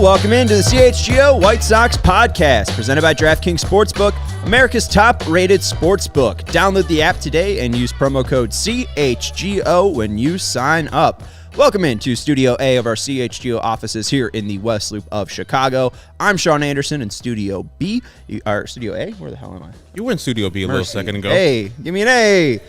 Welcome into the CHGO White Sox podcast, presented by DraftKings Sportsbook, America's top-rated sportsbook. Download the app today and use promo code CHGO when you sign up. Welcome into Studio A of our CHGO offices here in the West Loop of Chicago. I'm Sean Anderson in Studio B. Studio A? Where the hell am I? You were in Studio B a little second ago. Hey, give me an A.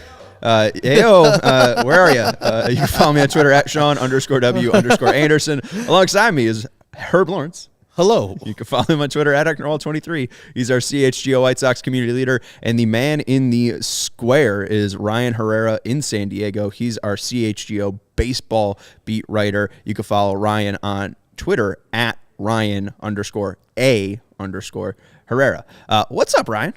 Where are you? You can follow me on Twitter at Sean_W_Anderson. Alongside me is Herb Lawrence. Hello. You can follow him on Twitter at Ecknerall23. He's our CHGO White Sox community leader. And the man in the square is Ryan Herrera in San Diego. He's our CHGO Baseball Beat Writer. You can follow Ryan on Twitter at Ryan_A_Herrera. What's up, Ryan?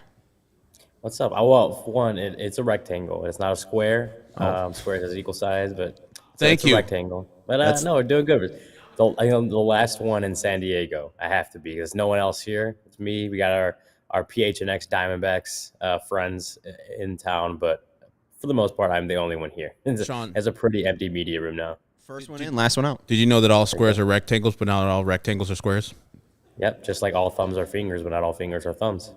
What's up? Well, for one, it's a rectangle. It's not a square. Square has equal size, but it's a rectangle. But no, we're doing good. The last one in San Diego, I have to be. There's no one else here. It's me. We got our PHNX Diamondbacks friends in town, but for the most part, I'm the only one here. Sean has a pretty empty media room now. First one in, last one out. Did you know that all squares are rectangles, but not all rectangles are squares? Yep, just like all thumbs are fingers, but not all fingers are thumbs.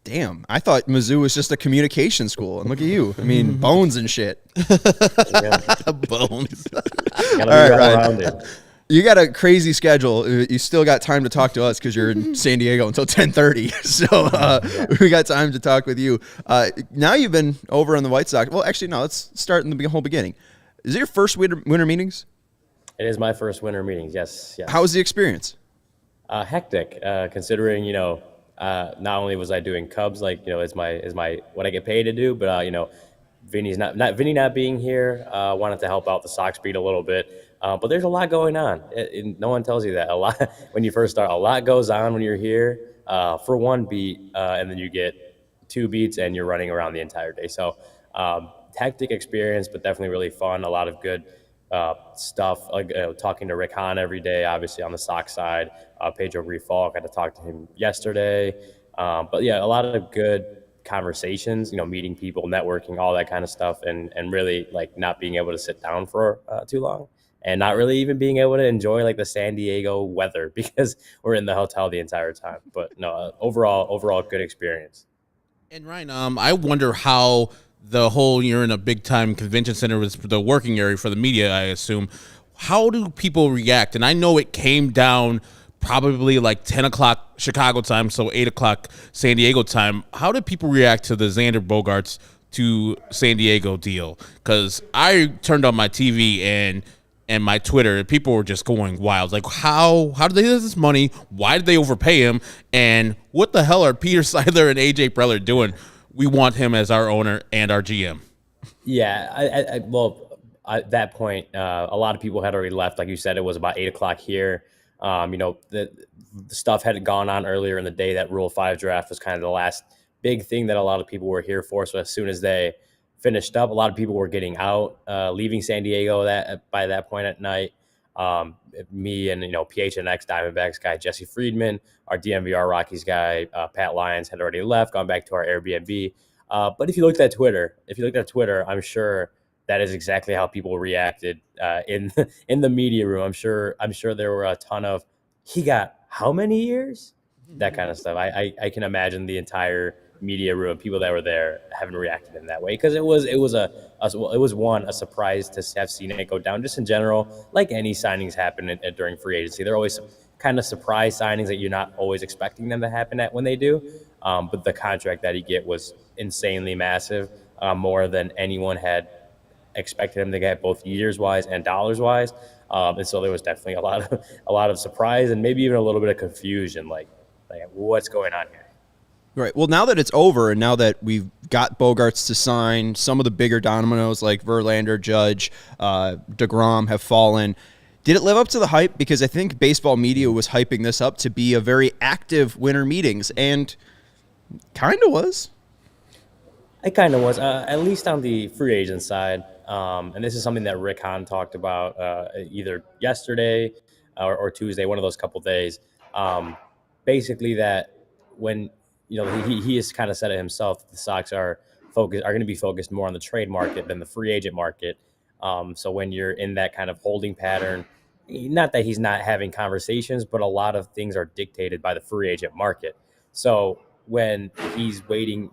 Damn, I thought Mizzou was just a communication school, and look at you. I mean, bones and shit. Bones. All right, Ryan. You got a crazy schedule. You still got time to talk to us because you're in San Diego until 10:30. So we got time to talk with you. Now you've been over on the White Sox. Well, actually, no. Let's start in the whole beginning. Is it your first winter meetings? It is my first winter meetings. Yes. How was the experience? Hectic, considering not only was I doing Cubs, is my what I get paid to do, but Vinny not being here, wanted to help out the Sox beat a little bit. But there's a lot going on. No one tells you that. A lot when you first start. A lot goes on when you're here for one beat, and then you get two beats, and you're running around the entire day. So hectic experience, but definitely really fun. A lot of good stuff. Talking to Rick Hahn every day, obviously on the Sox side. Pedro Grifol, got to talk to him yesterday. But yeah, a lot of good conversations. Meeting people, networking, all that kind of stuff, and really not being able to sit down for too long. And not really even being able to enjoy the San Diego weather because we're in the hotel the entire time. But no, overall good experience. And Ryan, I wonder how the whole you're in a big time convention center was the working area for the media, I assume. How do people react? And I know it came down probably 10 o'clock Chicago time, so 8 o'clock San Diego time. How did people react to the Xander Bogaerts to San Diego deal? Because I turned on my TV and my Twitter, people were just going wild. How did they get this money? Why did they overpay him? And what the hell are Peter Seidler and AJ Preller doing? We want him as our owner and our GM. Yeah, at that point, a lot of people had already left. Like you said, it was about 8 o'clock here. The stuff had gone on earlier in the day. That Rule 5 draft was kind of the last big thing that a lot of people were here for. So as soon as they finished up, a lot of people were getting out, leaving San Diego by that point at night. Me and PHNX Diamondbacks guy Jesse Friedman, our DMVR Rockies guy Pat Lyons had already left, gone back to our Airbnb. But if you looked at Twitter, I'm sure that is exactly how people reacted in the media room. I'm sure there were a ton of he got how many years, that kind of stuff. I can imagine the entire media room, people that were there, haven't reacted in that way because it was a surprise to have seen it go down. Just in general, like any signings happen during free agency, they're always kind of surprise signings that you're not always expecting them to happen when they do. But the contract that he get was insanely massive, more than anyone had expected him to get, both years wise and dollars wise. And so there was definitely a lot of surprise and maybe even a little bit of confusion, like what's going on here. Right. Well, now that it's over and now that we've got Bogaerts to sign, some of the bigger dominoes like Verlander, Judge, DeGrom have fallen. Did it live up to the hype? Because I think baseball media was hyping this up to be a very active winter meetings, and kind of was. It kind of was, at least on the free agent side. And this is something that Rick Hahn talked about either yesterday or Tuesday, one of those couple days. Basically that when he has kind of said it himself, that the Sox are going to be focused more on the trade market than the free agent market. So when you're in that kind of holding pattern, not that he's not having conversations, but a lot of things are dictated by the free agent market. So when he's waiting,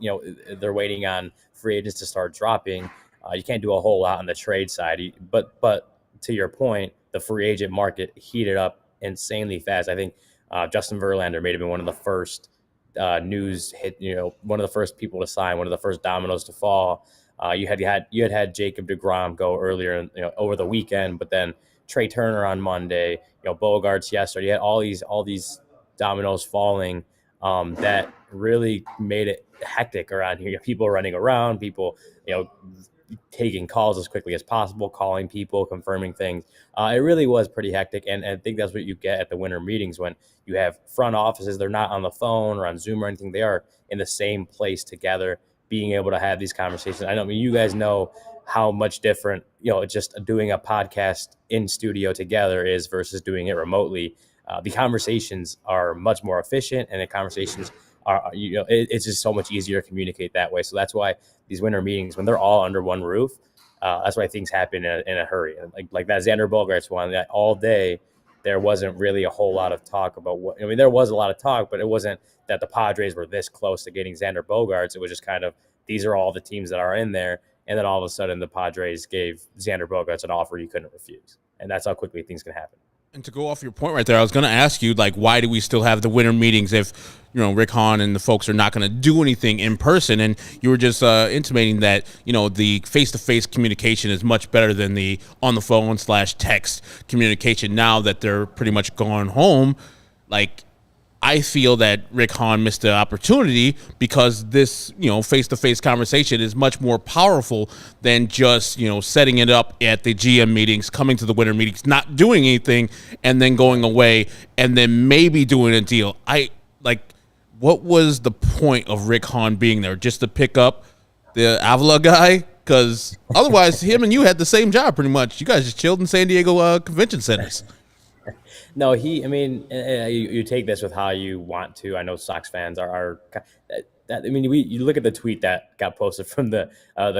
they're waiting on free agents to start dropping. You can't do a whole lot on the trade side. But to your point, the free agent market heated up insanely fast. I think Justin Verlander may have been one of the first news hit, one of the first people to sign, one of the first dominoes to fall. You had Jacob deGrom go earlier, over the weekend, but then Trey Turner on Monday, Bogarts yesterday. You had all these dominoes falling that really made it hectic around here. People running around, people, taking calls as quickly as possible, calling people, confirming things. It really was pretty hectic. And I think that's what you get at the winter meetings when you have front offices. They're not on the phone or on Zoom or anything. They are in the same place together, being able to have these conversations. I mean, you guys know how much different, just doing a podcast in studio together is versus doing it remotely. The conversations are much more efficient, and the conversations are, it's just so much easier to communicate that way. So that's why these winter meetings, when they're all under one roof, that's why things happen in a hurry. Like that Xander Bogaerts one, that all day there wasn't really a whole lot of talk about what. I mean, there was a lot of talk, but it wasn't that the Padres were this close to getting Xander Bogaerts. It was just kind of, these are all the teams that are in there. And then all of a sudden the Padres gave Xander Bogaerts an offer you couldn't refuse. And that's how quickly things can happen. And to go off your point right there, I was going to ask you, why do we still have the winter meetings if, Rick Hahn and the folks are not going to do anything in person? And you were just intimating that, the face-to-face communication is much better than the on the phone / text communication now that they're pretty much gone home. I feel that Rick Hahn missed the opportunity because this, face-to-face conversation is much more powerful than just, setting it up at the GM meetings, coming to the winter meetings, not doing anything, and then going away, and then maybe doing a deal. What was the point of Rick Hahn being there? Just to pick up the Avila guy? Because otherwise, him and you had the same job pretty much. You guys just chilled in San Diego convention centers. No, you take this with how you want to. I know Sox fans are you look at the tweet that got posted from the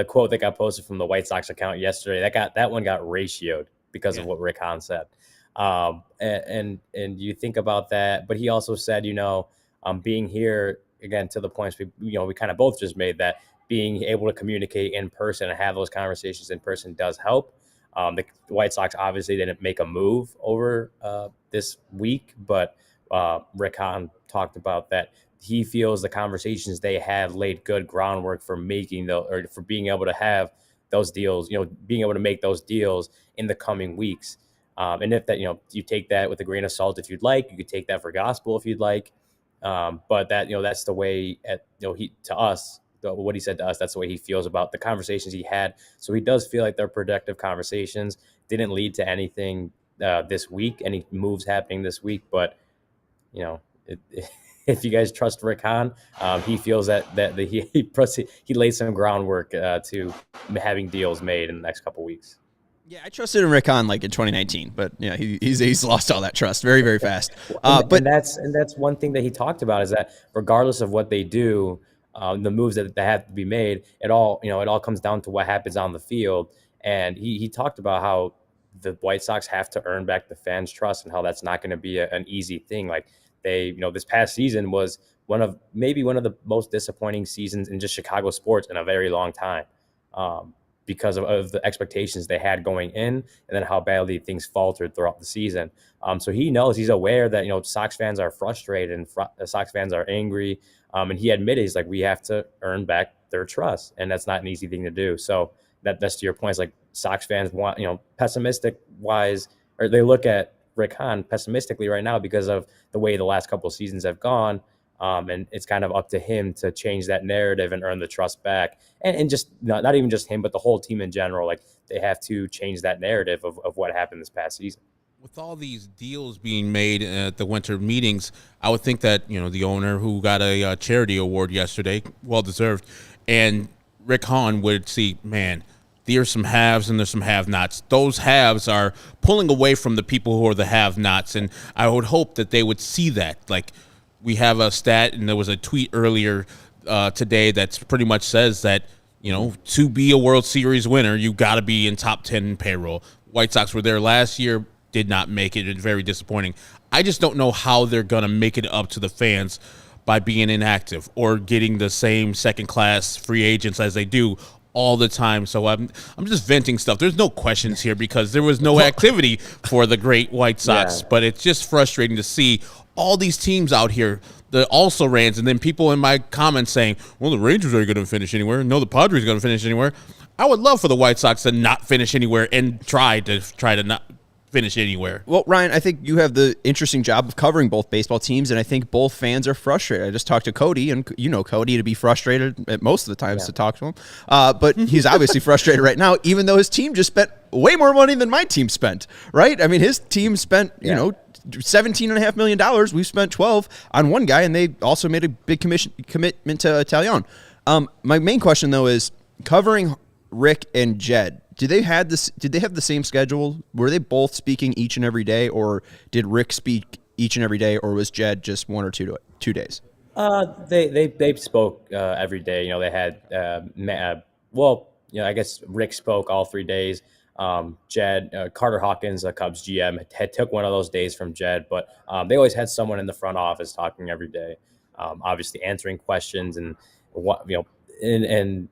quote that got posted from the White Sox account yesterday. That one got ratioed because of what Rick Hahn said. And you think about that, but he also said, being here again to the points we kind of both just made, that being able to communicate in person and have those conversations in person does help. The White Sox obviously didn't make a move over this week, but Rick Hahn talked about that. He feels the conversations they had laid good groundwork for for being able to have those deals, being able to make those deals in the coming weeks. And if that, you take that with a grain of salt, if you'd like, you could take that for gospel if you'd like. But that, that's the way what he said to us, that's the way he feels about the conversations he had. So he does feel like they're productive conversations. Didn't lead to anything this week, any moves happening this week. But, if you guys trust Rick Hahn, he feels that he laid some groundwork to having deals made in the next couple weeks. Yeah, I trusted in Rick Hahn in 2019, but he's lost all that trust very, very fast. But that's one thing that he talked about, is that regardless of what they do, the moves that have to be made, it all comes down to what happens on the field. And he talked about how the White Sox have to earn back the fans' trust, and how that's not going to be an easy thing. Like they, this past season was one of the most disappointing seasons in just Chicago sports in a very long time. Because of the expectations they had going in, and then how badly things faltered throughout the season. So he's aware that, Sox fans are frustrated and Sox fans are angry. And he admitted, he's like, we have to earn back their trust. And that's not an easy thing to do. So that's to your point. It's like Sox fans want, pessimistic wise, or they look at Rick Hahn pessimistically right now because of the way the last couple of seasons have gone. And it's kind of up to him to change that narrative and earn the trust back. And just not even just him, but the whole team in general. Like they have to change that narrative of what happened this past season. With all these deals being made at the winter meetings, I would think that, the owner who got a charity award yesterday, well-deserved, and Rick Hahn would see, man, there's some haves and there's some have-nots. Those haves are pulling away from the people who are the have-nots, and I would hope that they would see that. Like, we have a stat, and there was a tweet earlier today that pretty much says that, to be a World Series winner, you got to be in top 10 in payroll. White Sox were there last year. did not make it. It's very disappointing. I just don't know how they're going to make it up to the fans by being inactive or getting the same second-class free agents as they do all the time. So I'm just venting stuff. There's no questions here because there was no activity for the great White Sox, but it's just frustrating to see all these teams out here, the also-rans, and then people in my comments saying, well, the Rangers are going to finish anywhere. No, the Padres are going to finish anywhere. I would love for the White Sox to not finish anywhere and try to not finish anywhere. Well, Ryan, I think you have the interesting job of covering both baseball teams, and I think both fans are frustrated. I just talked to Cody, and you know Cody to be frustrated at most of the times to talk to him. But he's obviously frustrated right now, even though his team just spent way more money than my team spent, right? I mean, his team spent, you know, $17.5 million. We've spent 12 on one guy, and they also made a big commitment to Italian. My main question, though, is covering Rick and Jed. Did they have the same schedule? Were they both speaking each and every day, or did Rick speak each and every day, or was Jed just 1 or 2 days? They spoke every day. You know, they had I guess Rick spoke all 3 days. Jed, Carter Hawkins, Cubs GM, had took one of those days from Jed, but they always had someone in the front office talking every day, obviously answering questions and what, you know, and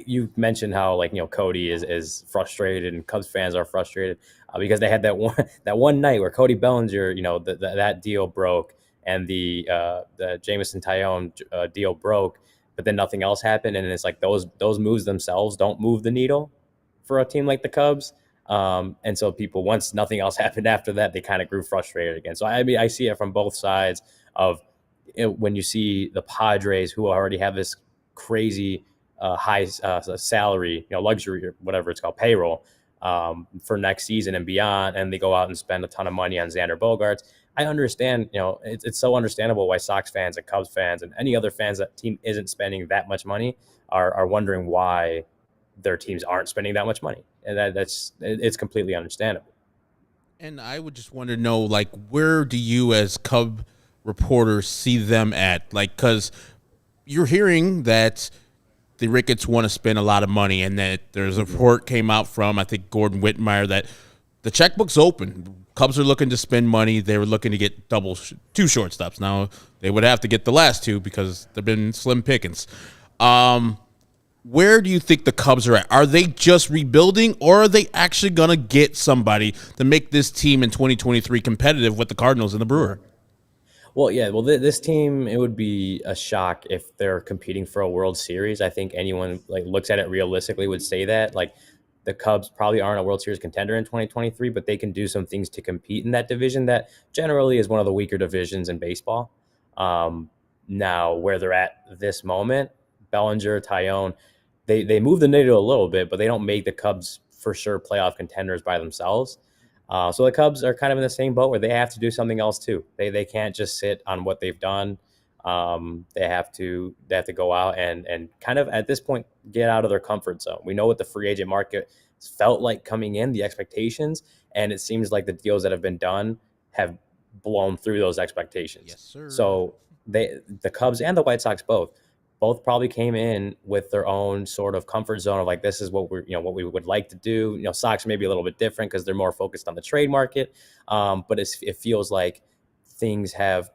you mentioned how, like, you know, Cody is frustrated and Cubs fans are frustrated because they had that one night where Cody Bellinger, you know, that deal broke and the Jameson Taillon deal broke, but then nothing else happened, and it's like those moves themselves don't move the needle for a team like the Cubs. And so people, once nothing else happened after that, they kind of grew frustrated again. So I mean, I see it from both sides of when you see the Padres, who already have this crazy high salary, you know, luxury or whatever it's called, payroll for next season and beyond, and they go out and spend a ton of money on Xander Bogaerts. I understand, you know, it's so understandable why Sox fans and Cubs fans and any other fans that team isn't spending that much money are wondering why their teams aren't spending that much money, and it's completely understandable. And I would just want to know, like, where do you as Cub reporters see them at? Like, because you're hearing that the Ricketts want to spend a lot of money, and that there's a report came out from, I think, Gordon Whitmire, that the checkbook's open. Cubs are looking to spend money. They were looking to get 2 shortstops. Now, they would have to get the last 2 because they've been slim pickings. Where do you think the Cubs are at? Are they just rebuilding, or are they actually going to get somebody to make this team in 2023 competitive with the Cardinals and the Brewer? Well, yeah. Well, this team, it would be a shock if they're competing for a World Series. I think anyone like looks at it realistically would say that. Like, the Cubs probably aren't a World Series contender in 2023, but they can do some things to compete in that division that generally is one of the weaker divisions in baseball. Now, where they're at this moment, Bellinger, Taillon, they move the needle a little bit, but they don't make the Cubs for sure playoff contenders by themselves. So the Cubs are kind of in the same boat where they have to do something else too. They can't just sit on what they've done. They have to go out and kind of at this point get out of their comfort zone. We know what the free agent market felt like coming in, the expectations, and it seems like the deals that have been done have blown through those expectations. Yes, sir. So the Cubs and the White Sox both probably came in with their own sort of comfort zone of like, this is what what we would like to do. You know, Sox may be a little bit different because they're more focused on the trade market. But it feels like things have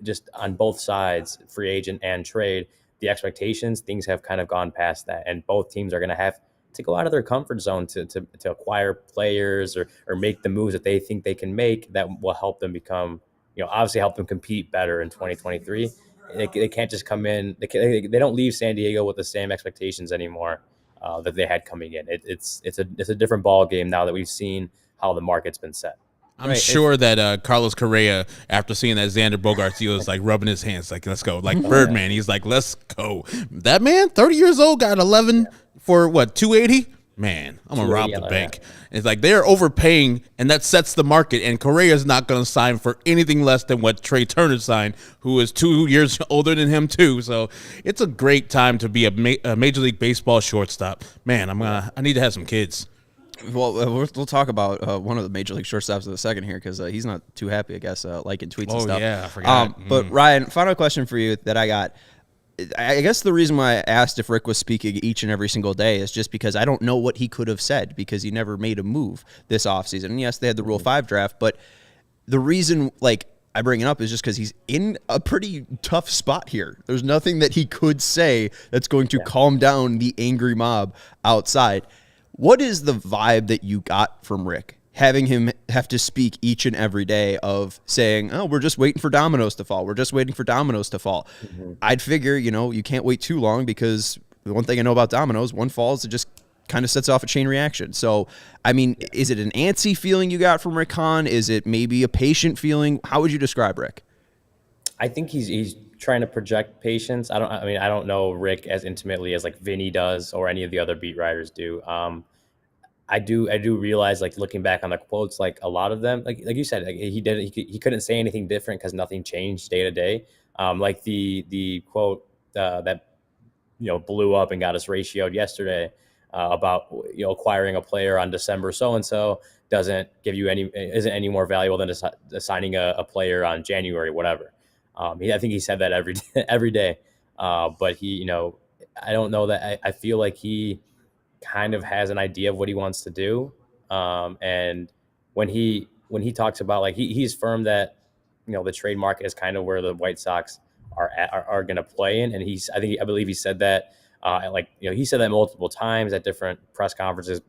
just on both sides, free agent and trade, the expectations, things have kind of gone past that. And both teams are going to have to go out of their comfort zone to acquire players or make the moves that they think they can make that will help them become, obviously help them compete better in 2023. They can't just come in. They don't leave San Diego with the same expectations anymore that they had coming in. It's a different ball game now that we've seen how the market's been set. I'm sure that Carlos Correa, after seeing that Xander Bogaerts deal, is like rubbing his hands, like, let's go. Like Birdman, he's like, let's go. That man, 30 years old, got 11 for what, 280? Man, I'm going to rob the bank. It's like they're overpaying, and that sets the market, and Correa's not going to sign for anything less than what Trey Turner signed, who is 2 years older than him, too. So it's a great time to be a Major League Baseball shortstop. Man, I need to have some kids. Well, we'll talk about one of the Major League shortstops in a second here because he's not too happy, I guess, liking tweets and stuff. Oh, yeah, I forgot. But, Ryan, final question for you that I got. I guess the reason why I asked if Rick was speaking each and every single day is just because I don't know what he could have said because he never made a move this offseason. And yes, they had the Rule 5 draft, but the reason, like, I bring it up is just because he's in a pretty tough spot here. There's nothing that he could say that's going to calm down the angry mob outside. What is the vibe that you got from Rick, having him have to speak each and every day of saying, oh, we're just waiting for dominoes to fall. We're just waiting for dominoes to fall. I'd figure, you can't wait too long because the one thing I know about dominoes, one falls, it just kind of sets off a chain reaction. So, I mean, is it an antsy feeling you got from Rick Hahn? Is it maybe a patient feeling? How would you describe Rick? I think he's trying to project patience. I don't know Rick as intimately as like Vinny does or any of the other beat writers do. I do realize, like, looking back on the quotes, like a lot of them, like you said, like he couldn't say anything different because nothing changed day to day. Like the quote that blew up and got us ratioed yesterday about acquiring a player on December so and so isn't any more valuable than assigning a player on January whatever. I think he said that every day, but he I don't know that I feel like he kind of has an idea of what he wants to do. And when he talks about, like, he's firm that, the trade market is kind of where the White Sox are going to play in. And I believe he said that, he said that multiple times at different press conferences,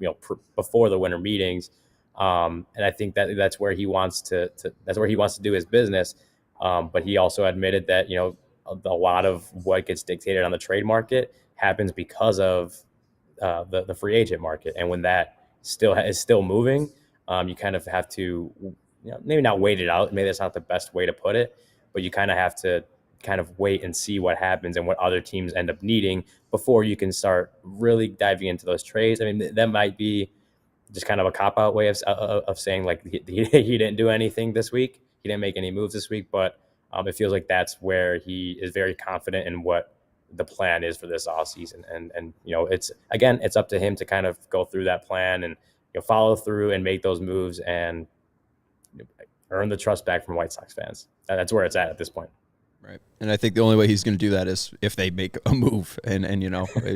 before the winter meetings. And I think that's where he wants to do his business. But he also admitted that, a lot of what gets dictated on the trade market happens because of the free agent market. And when that is still moving, you kind of have to, maybe not wait it out. Maybe that's not the best way to put it, but you kind of have to wait and see what happens and what other teams end up needing before you can start really diving into those trades. I mean, that might be just kind of a cop-out way of saying, like, he didn't do anything this week. He didn't make any moves this week, but it feels like that's where he is very confident in what the plan is for this offseason. And it's up to him to kind of go through that plan and follow through and make those moves and earn the trust back from White Sox fans. That's where it's at this point. Right. And I think the only way he's going to do that is if they make a move. And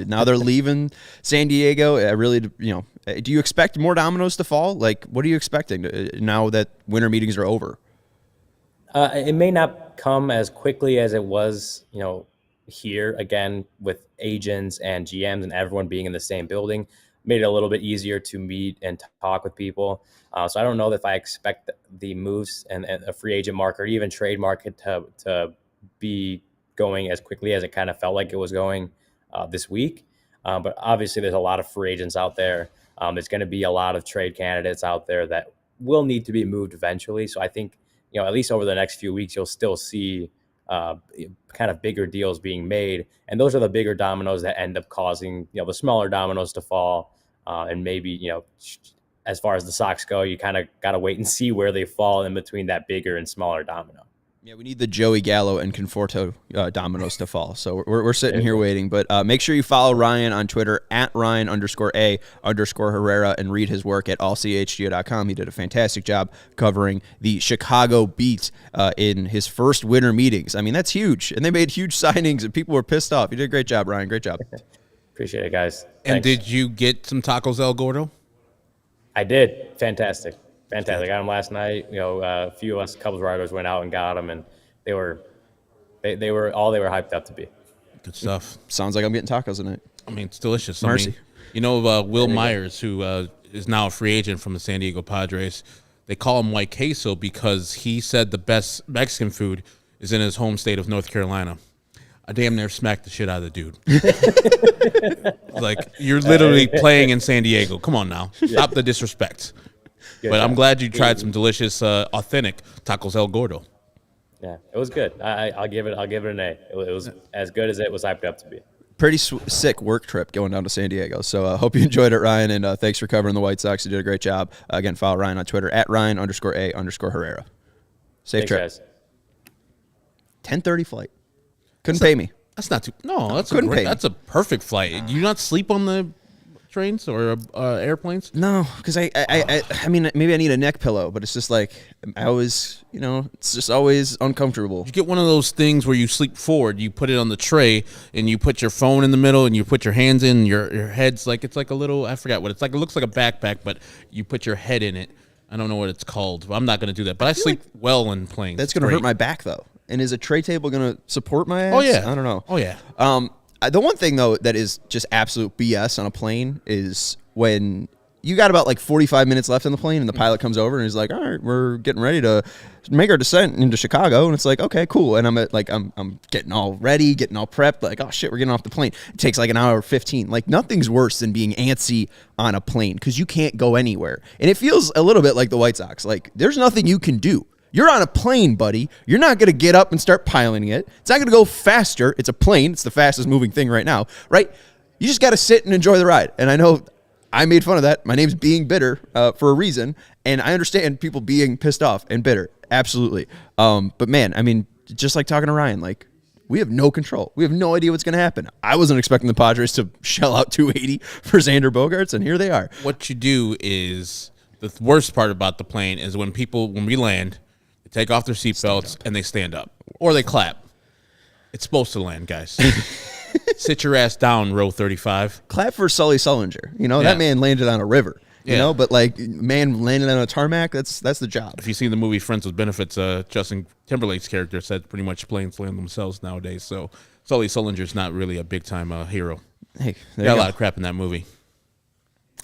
now they're leaving San Diego. Do you expect more dominoes to fall? Like, what are you expecting now that winter meetings are over? It may not come as quickly as it was, here, again, with agents and GMs and everyone being in the same building, made it a little bit easier to meet and talk with people. So I don't know if I expect the moves and a free agent market or even trade market to be going as quickly as it kind of felt like it was going this week. But obviously there's a lot of free agents out there. There's going to be a lot of trade candidates out there that will need to be moved eventually. So I think, at least over the next few weeks, you'll still see kind of bigger deals being made. And those are the bigger dominoes that end up causing, the smaller dominoes to fall. And maybe, as far as the Sox go, you kind of got to wait and see where they fall in between that bigger and smaller domino. Yeah, we need the Joey Gallo and Conforto dominoes to fall. So we're sitting here waiting. But make sure you follow Ryan on Twitter at Ryan_A_Herrera and read his work at allchgo.com. He did a fantastic job covering the Chicago Beat in his first winter meetings. I mean, that's huge. And they made huge signings and people were pissed off. You did a great job, Ryan. Great job. Appreciate it, guys. And Thanks. did you get some tacos El Gordo? I did. Fantastic. I got them last night. A few of us, couple of writers went out and got them, and they were all they were hyped up to be. Good stuff. Sounds like I'm getting tacos tonight. I mean, it's delicious. Mercy. Will Myers, who is now a free agent from the San Diego Padres, they call him White Queso because he said the best Mexican food is in his home state of North Carolina. I damn near smacked the shit out of the dude. Like, you're literally playing in San Diego. Come on now. Stop the disrespect. But I'm glad you tried some delicious, authentic tacos El Gordo. Yeah, it was good. I'll give it an A. It was as good as it was hyped up to be. Pretty sick work trip going down to San Diego. So I hope you enjoyed it, Ryan, and thanks for covering the White Sox. You did a great job. Again, follow Ryan on Twitter at Ryan_A_Herrera. Safe trip. Guys. 10:30 flight. Couldn't pay me. That's not too. No, that's Couldn't pay me. That's a perfect flight. You not sleep on the trains or airplanes? No, because I mean, maybe I need a neck pillow, but it's just like I always, it's just always uncomfortable. You get one of those things where you sleep forward. You put it on the tray, and you put your phone in the middle, and you put your hands in. Your head's like it's like a little. I forgot what it's like. It looks like a backpack, but you put your head in it. I don't know what it's called. I'm not going to do that, but I sleep well in planes. That's going to hurt my back though. And is a tray table going to support my ass? Oh yeah, I don't know. Oh yeah. The one thing though that is just absolute BS on a plane is when you got about like 45 minutes left on the plane and the pilot comes over and he's like, all right, we're getting ready to make our descent into Chicago. And it's like, okay, cool. And I'm getting all ready, getting all prepped. Like, oh shit, we're getting off the plane. It takes like an hour 15. Like nothing's worse than being antsy on a plane because you can't go anywhere. And it feels a little bit like the White Sox. Like there's nothing you can do. You're on a plane, buddy. You're not going to get up and start piloting it. It's not going to go faster. It's a plane. It's the fastest moving thing right now, right? You just got to sit and enjoy the ride. And I know I made fun of that. My name's being bitter for a reason, and I understand people being pissed off and bitter. Absolutely. But man, I mean, just like talking to Ryan, like we have no control. We have no idea what's going to happen. I wasn't expecting the Padres to shell out $280 for Xander Bogaerts, and here they are. What you do is the worst part about the plane is when we land, they take off their seatbelts and they stand up or they clap. It's supposed to land, guys. Sit your ass down, row 35. Clap for Sully Sullinger. That man landed on a river. But like man landed on a tarmac, that's the job. If you've seen the movie Friends with Benefits, Justin Timberlake's character said pretty much planes land themselves nowadays. So Sully Sullinger's not really a big time hero. Hey, got a lot of crap in that movie.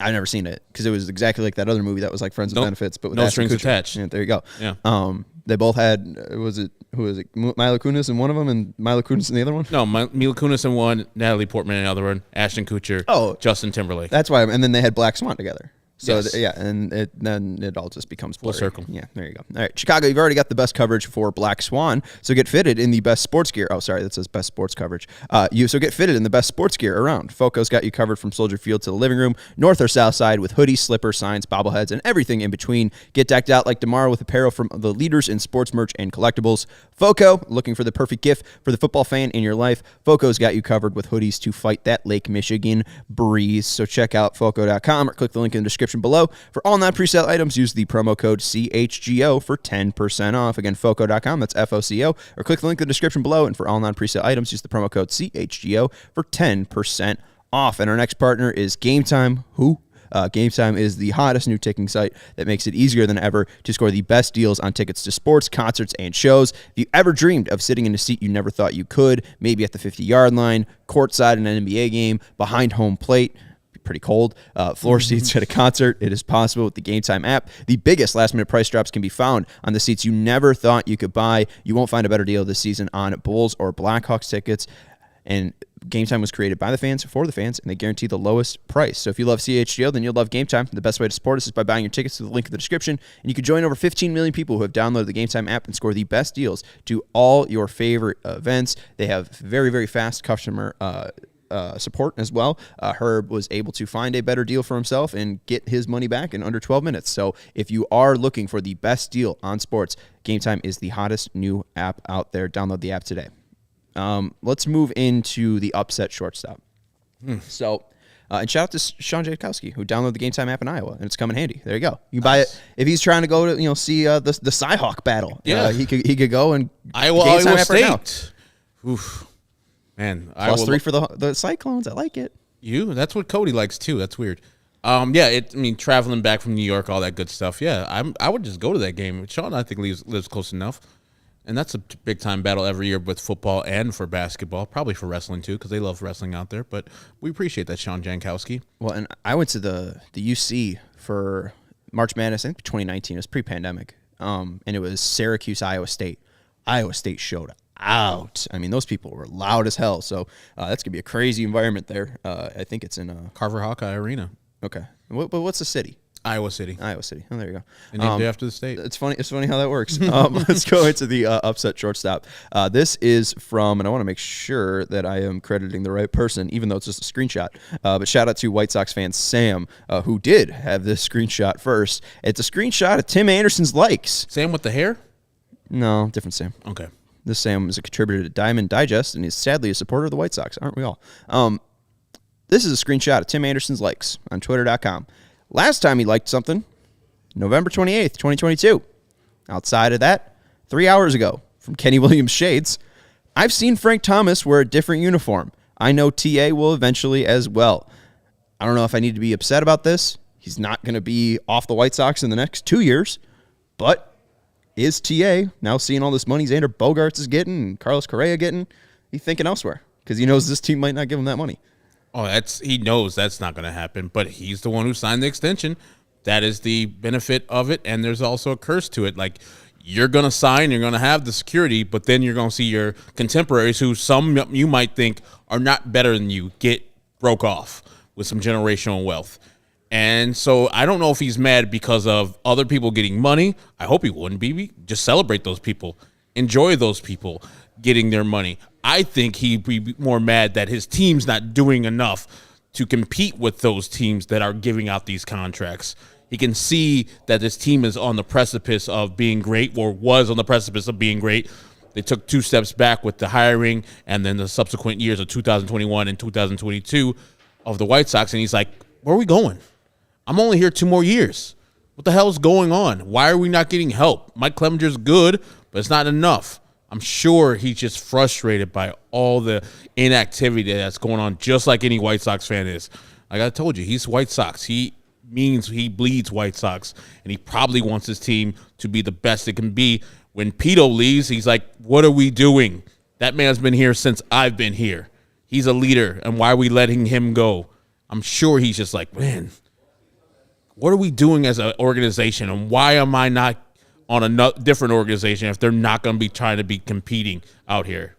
I've never seen it because it was exactly like that other movie that was like Friends with Benefits, but with no Ashton strings Kutcher. attached. Yeah, there you go. Yeah. They both had who was it? Mila Kunis in one of them, and Mila Kunis in the other one. No, Mila Kunis in one, Natalie Portman in the other one, Ashton Kutcher, Justin Timberlake. That's why. And then they had Black Swan together. So yes. And then it all just becomes blurry. Full circle. Yeah, there you go. All right, Chicago, you've already got the best coverage for Black Swan, so get fitted in the best sports gear. Oh, sorry, that says best sports coverage. So get fitted in the best sports gear around. Foco's got you covered from Soldier Field to the living room, north or south side, with hoodies, slippers, signs, bobbleheads, and everything in between. Get decked out like tomorrow with apparel from the leaders in sports merch and collectibles. Foco, looking for the perfect gift for the football fan in your life. Foco's got you covered with hoodies to fight that Lake Michigan breeze. So check out foco.com or click the link in the description below. For all non-presale items, use the promo code CHGO for 10% off. Again, foco.com, that's FOCO, or click the link in the description below. And for all non-presale items, use the promo code CHGO for 10% off. And our next partner is Game Time. Game Time is the hottest new ticketing site that makes it easier than ever to score the best deals on tickets to sports, concerts, and shows. If you ever dreamed of sitting in a seat you never thought you could, maybe at the 50-yard line, courtside in an NBA game, behind home plate, pretty cold, floor seats at a concert, it is possible with the Game Time app. The biggest last-minute price drops can be found on the seats you never thought you could buy. You won't find a better deal this season on Bulls or Blackhawks tickets. And Game Time was created by the fans for the fans, and they guarantee the lowest price. So if you love CHGO, then you'll love Game Time. The best way to support us is by buying your tickets through the link in the description, and you can join over 15 million people who have downloaded the Game Time app and score the best deals to all your favorite events. They have very, very fast customer support as well. Herb was able to find a better deal for himself and get his money back in under 12 minutes. So if you are looking for the best deal on sports, Game Time is the hottest new app out there. Download the app today. Let's move into the upset shortstop. So, and shout out to Sean Jankowski, who downloaded the Game Time app in Iowa, and it's coming handy. There you go. You buy it if he's trying to go to see the Cy-Hawk battle. Yeah, he could go and Iowa State. Right now. Oof, man, +3 for the Cyclones. I like it. That's what Cody likes too. That's weird. Traveling back from New York, all that good stuff. Yeah, I would just go to that game. Sean, I think, lives close enough. And that's a big-time battle every year with football and for basketball, probably for wrestling too, because they love wrestling out there. But we appreciate that, Sean Jankowski. Well, and I went to the UC for March Madness, I think 2019. It was pre-pandemic, and it was Syracuse, Iowa State. Iowa State showed out. I mean, those people were loud as hell. So that's going to be a crazy environment there. I think it's in Carver Hawkeye Arena. Okay. But what's the city? Iowa City. Iowa City. Oh, there you go. And named after the state. It's funny how that works. Let's go into the upset shortstop. This is from, and I want to make sure that I am crediting the right person, even though it's just a screenshot. But shout out to White Sox fan Sam, who did have this screenshot first. It's a screenshot of Tim Anderson's likes. Sam with the hair? No, different Sam. Okay. This Sam is a contributor to Diamond Digest, and is sadly a supporter of the White Sox. Aren't we all? This is a screenshot of Tim Anderson's likes on Twitter.com. Last time he liked something, November 28th, 2022. Outside of that, 3 hours ago, from Kenny Williams Shades, I've seen Frank Thomas wear a different uniform. I know TA will eventually as well. I don't know if I need to be upset about this. He's not going to be off the White Sox in the next 2 years, but is TA, now seeing all this money Xander Bogaerts is getting and Carlos Correa getting, he's thinking elsewhere because he knows this team might not give him that money. Oh, he knows that's not going to happen, but he's the one who signed the extension. That is the benefit of it, and there's also a curse to it. Like, you're going to sign, you're going to have the security, but then you're going to see your contemporaries who some you might think are not better than you get broke off with some generational wealth. And so I don't know if he's mad because of other people getting money. I hope he wouldn't be. Just celebrate those people. Enjoy those people getting their money. I think he'd be more mad that his team's not doing enough to compete with those teams that are giving out these contracts. He can see that this team is on the precipice of being great, or was on the precipice of being great. They took 2 steps back with the hiring and then the subsequent years of 2021 and 2022 of the White Sox, and he's like, where are we going? I'm only here 2 more years. What the hell is going on? Why are we not getting help? Mike Clemenger's good, but it's not enough. I'm sure he's just frustrated by all the inactivity that's going on, just like any White Sox fan is. Like I told you, he's White Sox. He bleeds White Sox, and he probably wants his team to be the best it can be. When Pito leaves, he's like, what are we doing? That man's been here since I've been here. He's a leader, and why are we letting him go? I'm sure he's just like, man, what are we doing as an organization, and why am I not on a different organization if they're not going to be trying to be competing out here?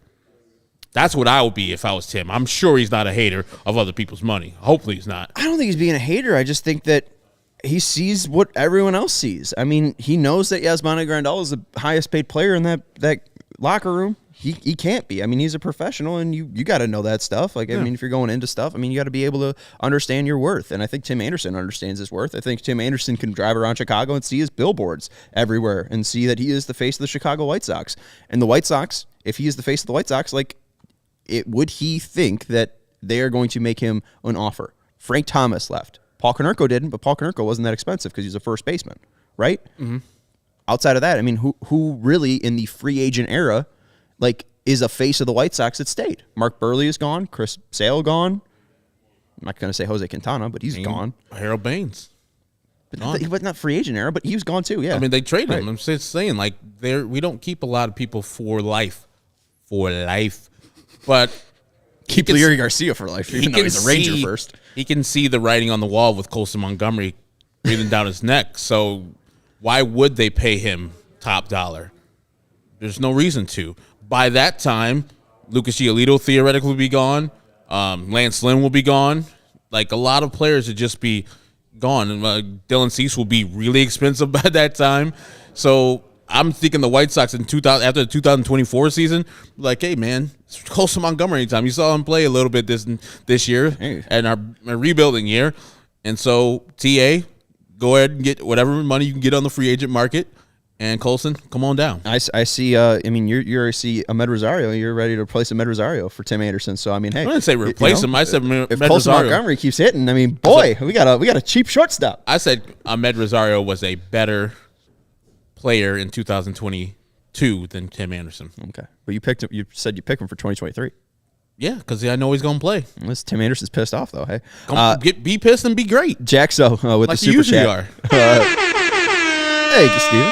That's what I would be if I was Tim. I'm sure he's not a hater of other people's money. Hopefully he's not. I don't think he's being a hater. I just think that he sees what everyone else sees. I mean, he knows that Yasmani Grandal is the highest paid player in that locker room. He can't be. I mean, he's a professional, and you got to know that stuff. Like, I mean, if you're going into stuff, I mean, you got to be able to understand your worth. And I think Tim Anderson understands his worth. I think Tim Anderson can drive around Chicago and see his billboards everywhere and see that he is the face of the Chicago White Sox. And the White Sox, if he is the face of the White Sox, like, would he think that they are going to make him an offer? Frank Thomas left. Paul Konerko didn't, but Paul Konerko wasn't that expensive because he's a first baseman, right? Mm-hmm. Outside of that, I mean, who really in the free agent era, like, is a face of the White Sox that stayed? Mark Burley is gone. Chris Sale gone. I'm not going to say Jose Quintana, but he's gone. Harold Baines. He was not free agent era, but he was gone too, yeah. I mean, they traded him. I'm just saying, like, we don't keep a lot of people for life. But keep Leary Garcia for life, even though he's a Ranger first. He can see the writing on the wall with Colson Montgomery breathing down his neck. So why would they pay him top dollar? There's no reason to. By that time, Lucas Giolito theoretically will be gone. Lance Lynn will be gone. Like, a lot of players would just be gone. And Dylan Cease will be really expensive by that time. So I'm thinking the White Sox after the 2024 season, like, hey, man, it's Colson Montgomery anytime. You saw him play a little bit this year and our rebuilding year. And so, TA, go ahead and get whatever money you can get on the free agent market. And Colson, come on down. I see. I mean, you see Ahmed Rosario. You're ready to replace Ahmed Rosario for Tim Anderson. So I mean, hey, I didn't say replace him. I said Ahmed if Colson Rosario. Montgomery keeps hitting, I mean, boy, we got a cheap shortstop. I said Ahmed Rosario was a better player in 2022 than Tim Anderson. Okay, but you picked him. You said you picked him for 2023. Yeah, because I know he's going to play. Unless Tim Anderson's pissed off, though. Hey, be pissed and be great. Jaxo with like the super chat. Are. Hey, Steven.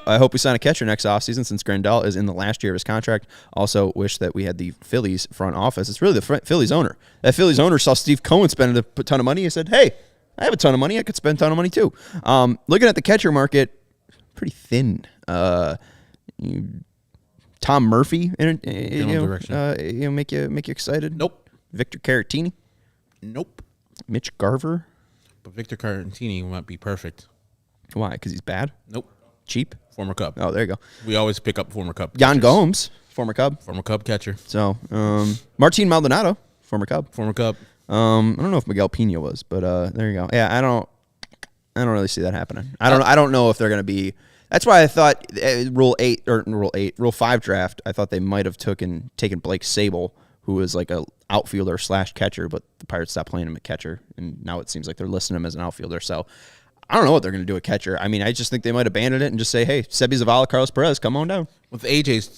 I hope we sign a catcher next offseason since Grandal is in the last year of his contract. Also wish that we had the Phillies front office. It's really the Phillies owner. That Phillies owner saw Steve Cohen spending a ton of money. He said, hey, I have a ton of money. I could spend a ton of money too. Looking at the catcher market, pretty thin. Tom Murphy, make you excited? Nope. Victor Caratini? Nope. Mitch Garver? But Victor Caratini might be perfect. Why? Because he's bad? Nope. Cheap? Former Cub. Oh, there you go. We always pick up former Cub. Jan Gomes, former Cub. Former Cub catcher. So, Martin Maldonado, former Cub. Former Cub. I don't know if Miguel Pena was, but there you go. Yeah, I don't really see that happening. I don't know if they're going to be. That's why I thought Rule 5 draft. I thought they might have taken Blake Sable, who is like a outfielder / catcher, but the Pirates stopped playing him at catcher, and now it seems like they're listing him as an outfielder. So I don't know what they're going to do at catcher. I mean, I just think they might abandon it and just say, hey, Sebi Zavala, Carlos Perez, come on down. With AJ's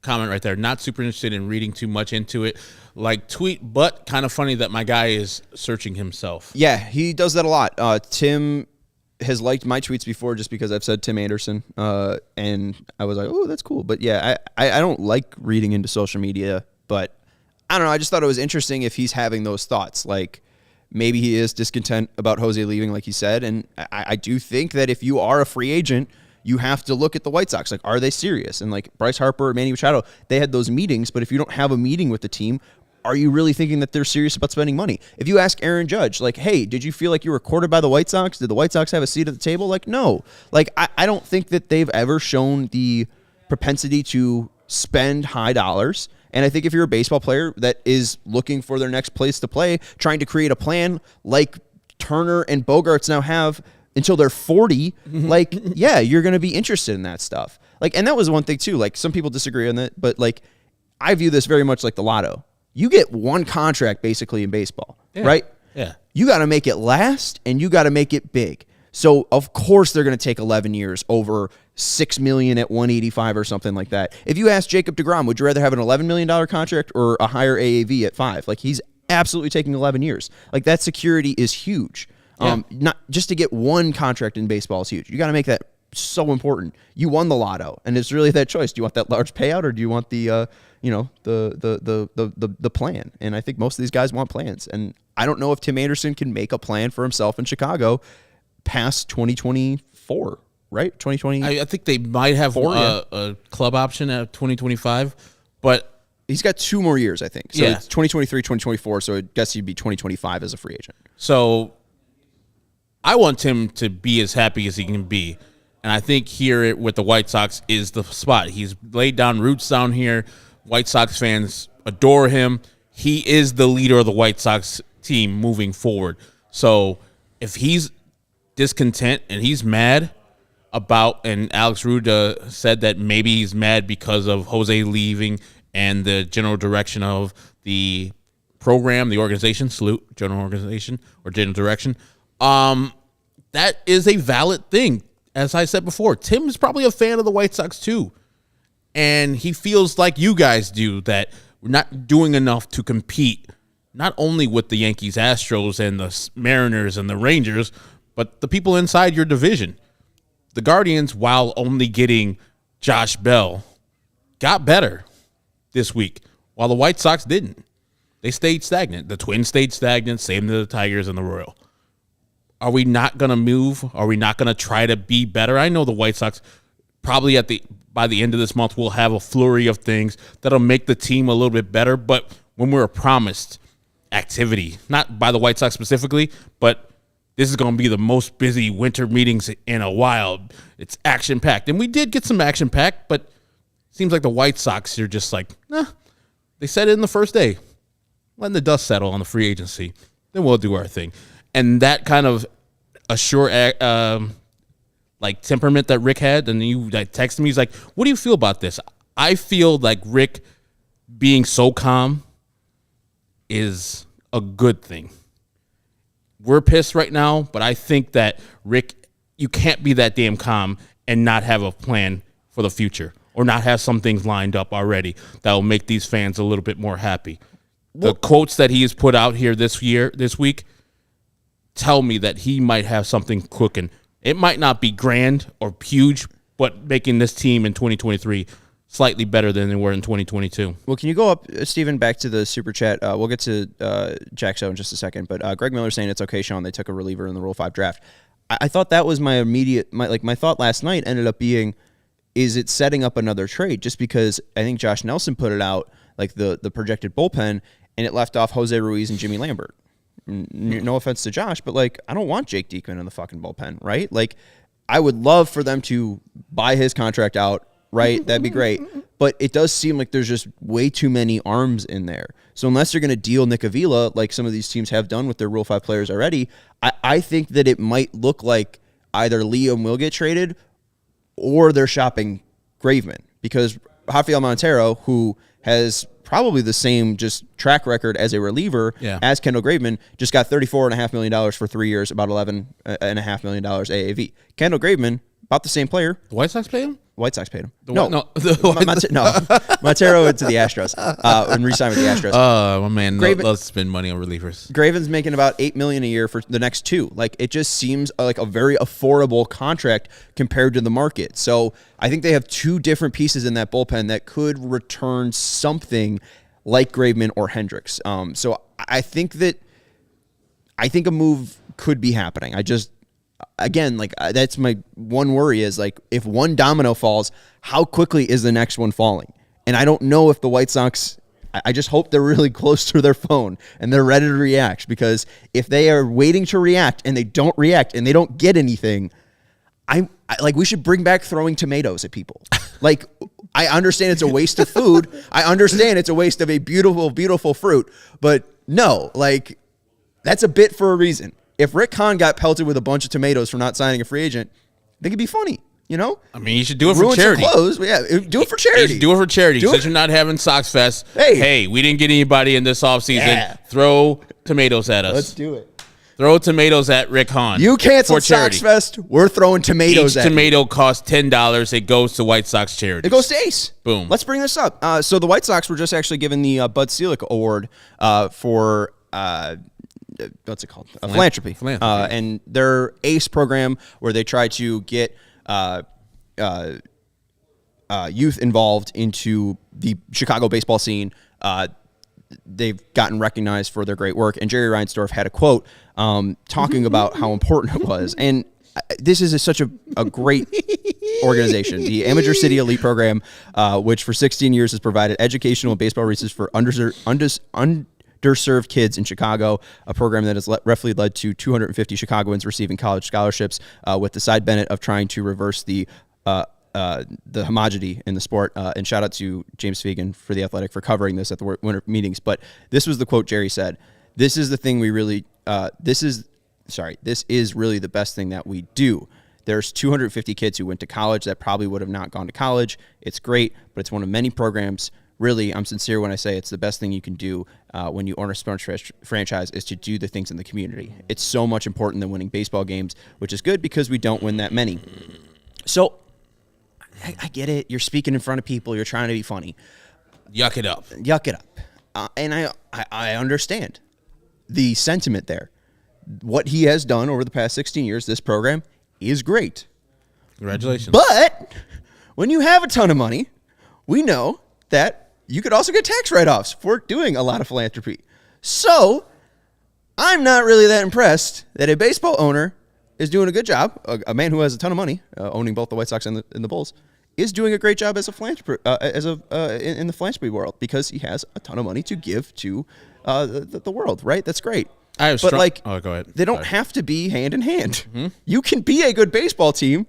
comment right there, not super interested in reading too much into it. Like tweet, but kind of funny that my guy is searching himself. Yeah, he does that a lot. Tim has liked my tweets before just because I've said Tim Anderson, and I was like, oh, that's cool. But yeah, I don't like reading into social media, but I don't know. I just thought it was interesting if he's having those thoughts. Like, maybe he is discontent about Jose leaving, like he said. And I do think that if you are a free agent, you have to look at the White Sox. Like, are they serious? And like Bryce Harper, Manny Machado, they had those meetings. But if you don't have a meeting with the team, are you really thinking that they're serious about spending money? If you ask Aaron Judge, like, hey, did you feel like you were courted by the White Sox? Did the White Sox have a seat at the table? Like, no. Like, I don't think that they've ever shown the propensity to spend high dollars. And I think if you're a baseball player that is looking for their next place to play, trying to create a plan like Turner and Bogarts now have until they're 40, like, yeah, you're going to be interested in that stuff. Like, and that was one thing too. Like, some people disagree on that, but like, I view this very much like the lotto. You get one contract basically in baseball, right? Yeah. You got to make it last and you got to make it big. So of course they're going to take 11 years over $6 million at 185 or something like that. If you ask Jacob deGrom, would you rather have an $11 million contract or a higher AAV at 5? Like, he's absolutely taking 11 years. Like, that security is huge. Yeah. Not just to get one contract in baseball is huge. You got to make that so important. You won the lotto, and it's really that choice. Do you want that large payout, or do you want the the plan? And I think most of these guys want plans. And I don't know if Tim Anderson can make a plan for himself in Chicago past 2024. Right? 2020. I think they might have a club option at 2025, but he's got 2 more years, I think. So yeah. It's 2023, 2024, so I guess he'd be 2025 as a free agent. So I want him to be as happy as he can be. And I think here with the White Sox is the spot. He's laid down roots down here. White Sox fans adore him. He is the leader of the White Sox team moving forward. So if he's discontent and he's mad about, and Alex Ruda said that maybe he's mad because of Jose leaving and the general direction of the program, the organization, general organization or general direction. That is a valid thing. As I said before, Tim is probably a fan of the White Sox too. And he feels like you guys do, that we're not doing enough to compete, not only with the Yankees, Astros, and the Mariners and the Rangers, but the people inside your division. The Guardians, while only getting Josh Bell, got better this week, while the White Sox didn't. They stayed stagnant. The Twins stayed stagnant, same to the Tigers and the Royal. Are we not going to move? Are we not going to try to be better? I know the White Sox probably by the end of this month will have a flurry of things that'll make the team a little bit better, but when we're promised activity, not by the White Sox specifically, but this is going to be the most busy winter meetings in a while. It's action-packed. And we did get some action-packed, but it seems like the White Sox are just like, they said it in the first day. Letting the dust settle on the free agency. Then we'll do our thing. And that kind of like temperament that Rick had, and you like texted me, he's like, what do you feel about this? I feel like Rick being so calm is a good thing. We're pissed right now, but I think that, Rick, you can't be that damn calm and not have a plan for the future or not have some things lined up already that will make these fans a little bit more happy. The quotes that he has put out here this week, tell me that he might have something cooking. It might not be grand or huge, but making this team in 2023 slightly better than they were in 2022. Well, can you go up, Steven, back to the super chat? We'll get to Jack Show in just a second, but Greg Miller saying it's okay, Sean. They took a reliever in the Rule 5 draft. I thought that was my thought last night ended up being, is it setting up another trade? Just because I think Josh Nelson put it out, like the projected bullpen, and it left off Jose Ruiz and Jimmy Lambert. No offense to Josh, but like, I don't want Jake Diekman in the fucking bullpen, right? Like, I would love for them to buy his contract out, right? That'd be great. But it does seem like there's just way too many arms in there. So unless they're going to deal Nick Avila, like some of these teams have done with their Rule 5 players already, I think that it might look like either Liam will get traded or they're shopping Graveman. Because Rafael Montero, who has probably the same just track record as a reliever as Kendall Graveman, just got $34.5 million for 3 years, about $11.5 million AAV. Kendall Graveman, about the same player. The White Sox paid him? White Sox paid him. No. Montero went to the Astros and re-signed with the Astros. Oh, my man. Let's spend money on relievers. Graven's making about $8 million a year for the next 2. Like, it just seems like a very affordable contract compared to the market. So I think they have 2 different pieces in that bullpen that could return something like Graveman or Hendricks. So I think a move could be happening. Again, like, that's my one worry is, like, if one domino falls, how quickly is the next one falling? And I don't know if the White Sox, I just hope they're really close to their phone and they're ready to react, because if they are waiting to react and they don't react and they don't get anything, I like, we should bring back throwing tomatoes at people. Like, I understand it's a waste of food. I understand it's a waste of a beautiful, beautiful fruit, but no, like, that's a bit for a reason. If Rick Hahn got pelted with a bunch of tomatoes for not signing a free agent, I think it'd be funny, you know? I mean, you should do it for charity. Clothes. Yeah, do it for charity. You should do it for charity. Since you're not having Sox Fest, hey, we didn't get anybody in this offseason. Yeah. Throw tomatoes at us. Let's do it. Throw tomatoes at Rick Hahn. You cancel Sox Fest, we're throwing tomatoes at you. Each tomato costs $10. It goes to White Sox charity. It goes to Ace. Boom. Let's bring this up. So the White Sox were just actually given the Bud Selig Award for what's it called? Philanthropy. And their ACE program, where they try to get youth involved into the Chicago baseball scene. They've gotten recognized for their great work. And Jerry Reinsdorf had a quote talking about how important it was. And this is such a great organization. The Amateur City Elite Program, which for 16 years has provided educational baseball research for underserved kids in Chicago, a program that has roughly led to 250 Chicagoans receiving college scholarships, with the side benefit of trying to reverse the homogeneity in the sport. And shout out to James Fegan for The Athletic for covering this at the winter meetings. But this was the quote Jerry said. This is the thing we really, this is really the best thing that we do. There's 250 kids who went to college that probably would have not gone to college. It's great, but it's one of many programs. Really, I'm sincere when I say it's the best thing you can do when you own a sports franchise, is to do the things in the community. It's so much important than winning baseball games, which is good because we don't win that many. So I get it. You're speaking in front of people. You're trying to be funny. Yuck it up. And I understand the sentiment there. What he has done over the past 16 years, this program is great. Congratulations. But when you have a ton of money, we know that you could also get tax write-offs for doing a lot of philanthropy. So I'm not really that impressed that a baseball owner is doing a good job. A man who has a ton of money, owning both the White Sox and the Bulls, is doing a great job as a philanthropist, in the philanthropy world, because he has a ton of money to give to the world. Right? That's great. Go ahead. They don't have to be hand in hand. Mm-hmm. You can be a good baseball team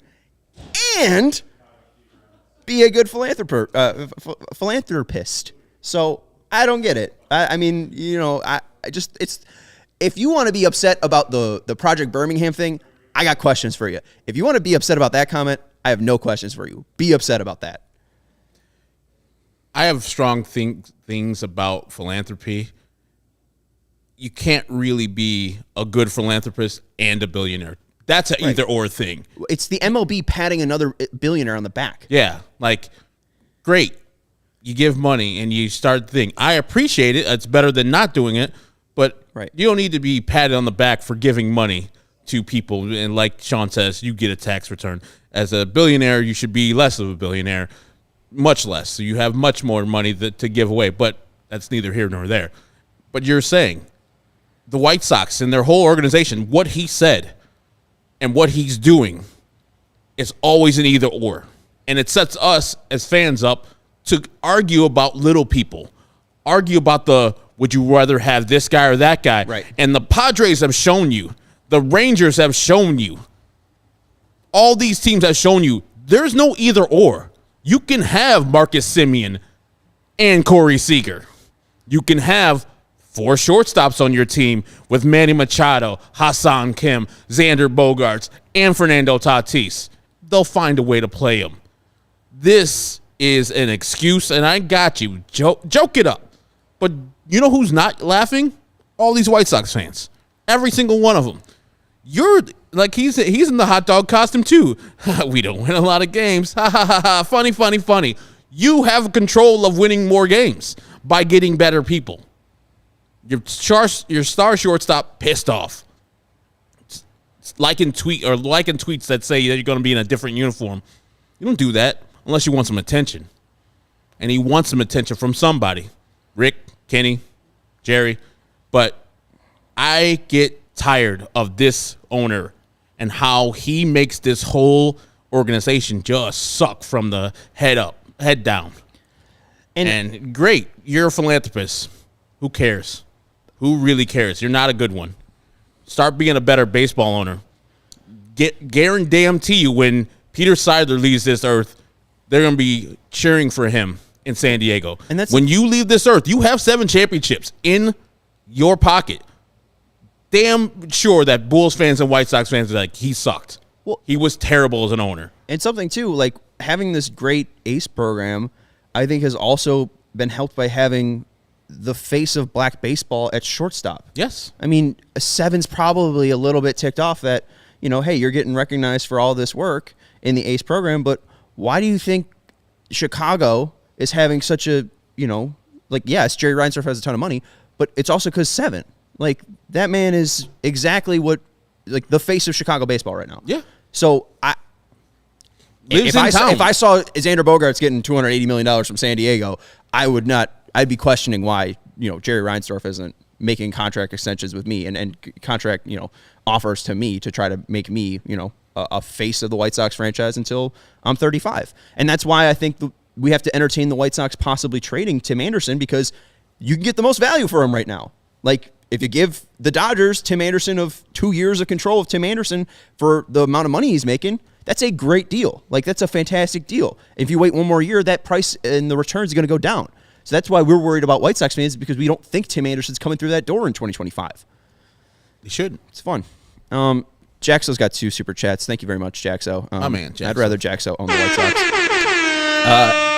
and be a good philanthropist. So I don't get it. I mean, it's, if you want to be upset about the Project Birmingham thing, I got questions for you. If you want to be upset about that comment, I have no questions for you. Be upset about that. I have strong things about philanthropy. You can't really be a good philanthropist and a billionaire. That's an either or thing. It's the MLB patting another billionaire on the back. Yeah, like, great. You give money and you start the thing. I appreciate it. It's better than not doing it. But you don't need to be patted on the back for giving money to people. And like Sean says, you get a tax return. As a billionaire, you should be less of a billionaire, much less. So you have much more money to give away. But that's neither here nor there. But you're saying the White Sox and their whole organization, what he said and what he's doing is always an either or. And it sets us as fans up to argue about little people, argue about would you rather have this guy or that guy? Right. And the Padres have shown you, the Rangers have shown you, all these teams have shown you, there's no either or. You can have Marcus Semien and Corey Seager. You can have 4 shortstops on your team with Manny Machado, Hassan Kim, Xander Bogaerts, and Fernando Tatis. They'll find a way to play them. This is an excuse, and I got you. Joke it up. But you know who's not laughing? All these White Sox fans. Every single one of them. You're like, he's in the hot dog costume too. We don't win a lot of games. Ha ha ha ha. Funny, funny, funny. You have control of winning more games by getting better people. Your star shortstop pissed off. Liking tweets that say that you're going to be in a different uniform. You don't do that unless you want some attention. And he wants some attention from somebody. Rick, Kenny, Jerry. But I get tired of this owner and how he makes this whole organization just suck from the head down. And great, you're a philanthropist. Who cares? Who really cares? You're not a good one. Start being a better baseball owner. Guarantee you when Peter Seidler leaves this earth, they're going to be cheering for him in San Diego. And when you leave this earth, you have 7 championships in your pocket. Damn sure that Bulls fans and White Sox fans are like, he sucked. Well, he was terrible as an owner. And something, too, like having this great ace program, I think has also been helped by having the face of black baseball at shortstop. Yes. I mean, a 7's probably a little bit ticked off that, hey, you're getting recognized for all this work in the ace program, but why do you think Chicago is having such a, yes, Jerry Reinsdorf has a ton of money, but it's also because 7. Like, that man is exactly what, like, the face of Chicago baseball right now. Yeah. So, if I saw Xander Bogaerts getting $280 million from San Diego, I'd be questioning why, Jerry Reinsdorf isn't making contract extensions with me and contract, offers to me to try to make me, a face of the White Sox franchise until I'm 35. And that's why I think we have to entertain the White Sox possibly trading Tim Anderson, because you can get the most value for him right now. Like, if you give the Dodgers Tim Anderson of 2 years of control of Tim Anderson for the amount of money he's making, that's a great deal. Like, that's a fantastic deal. If you wait one more year, that price and the returns are going to go down. So that's why we're worried about White Sox fans, because we don't think Tim Anderson's coming through that door in 2025. He should. It's fun. Jaxo's got 2 super chats. Thank you very much, Jaxo. Man, Jaxo. I'd rather Jaxo own the White Sox.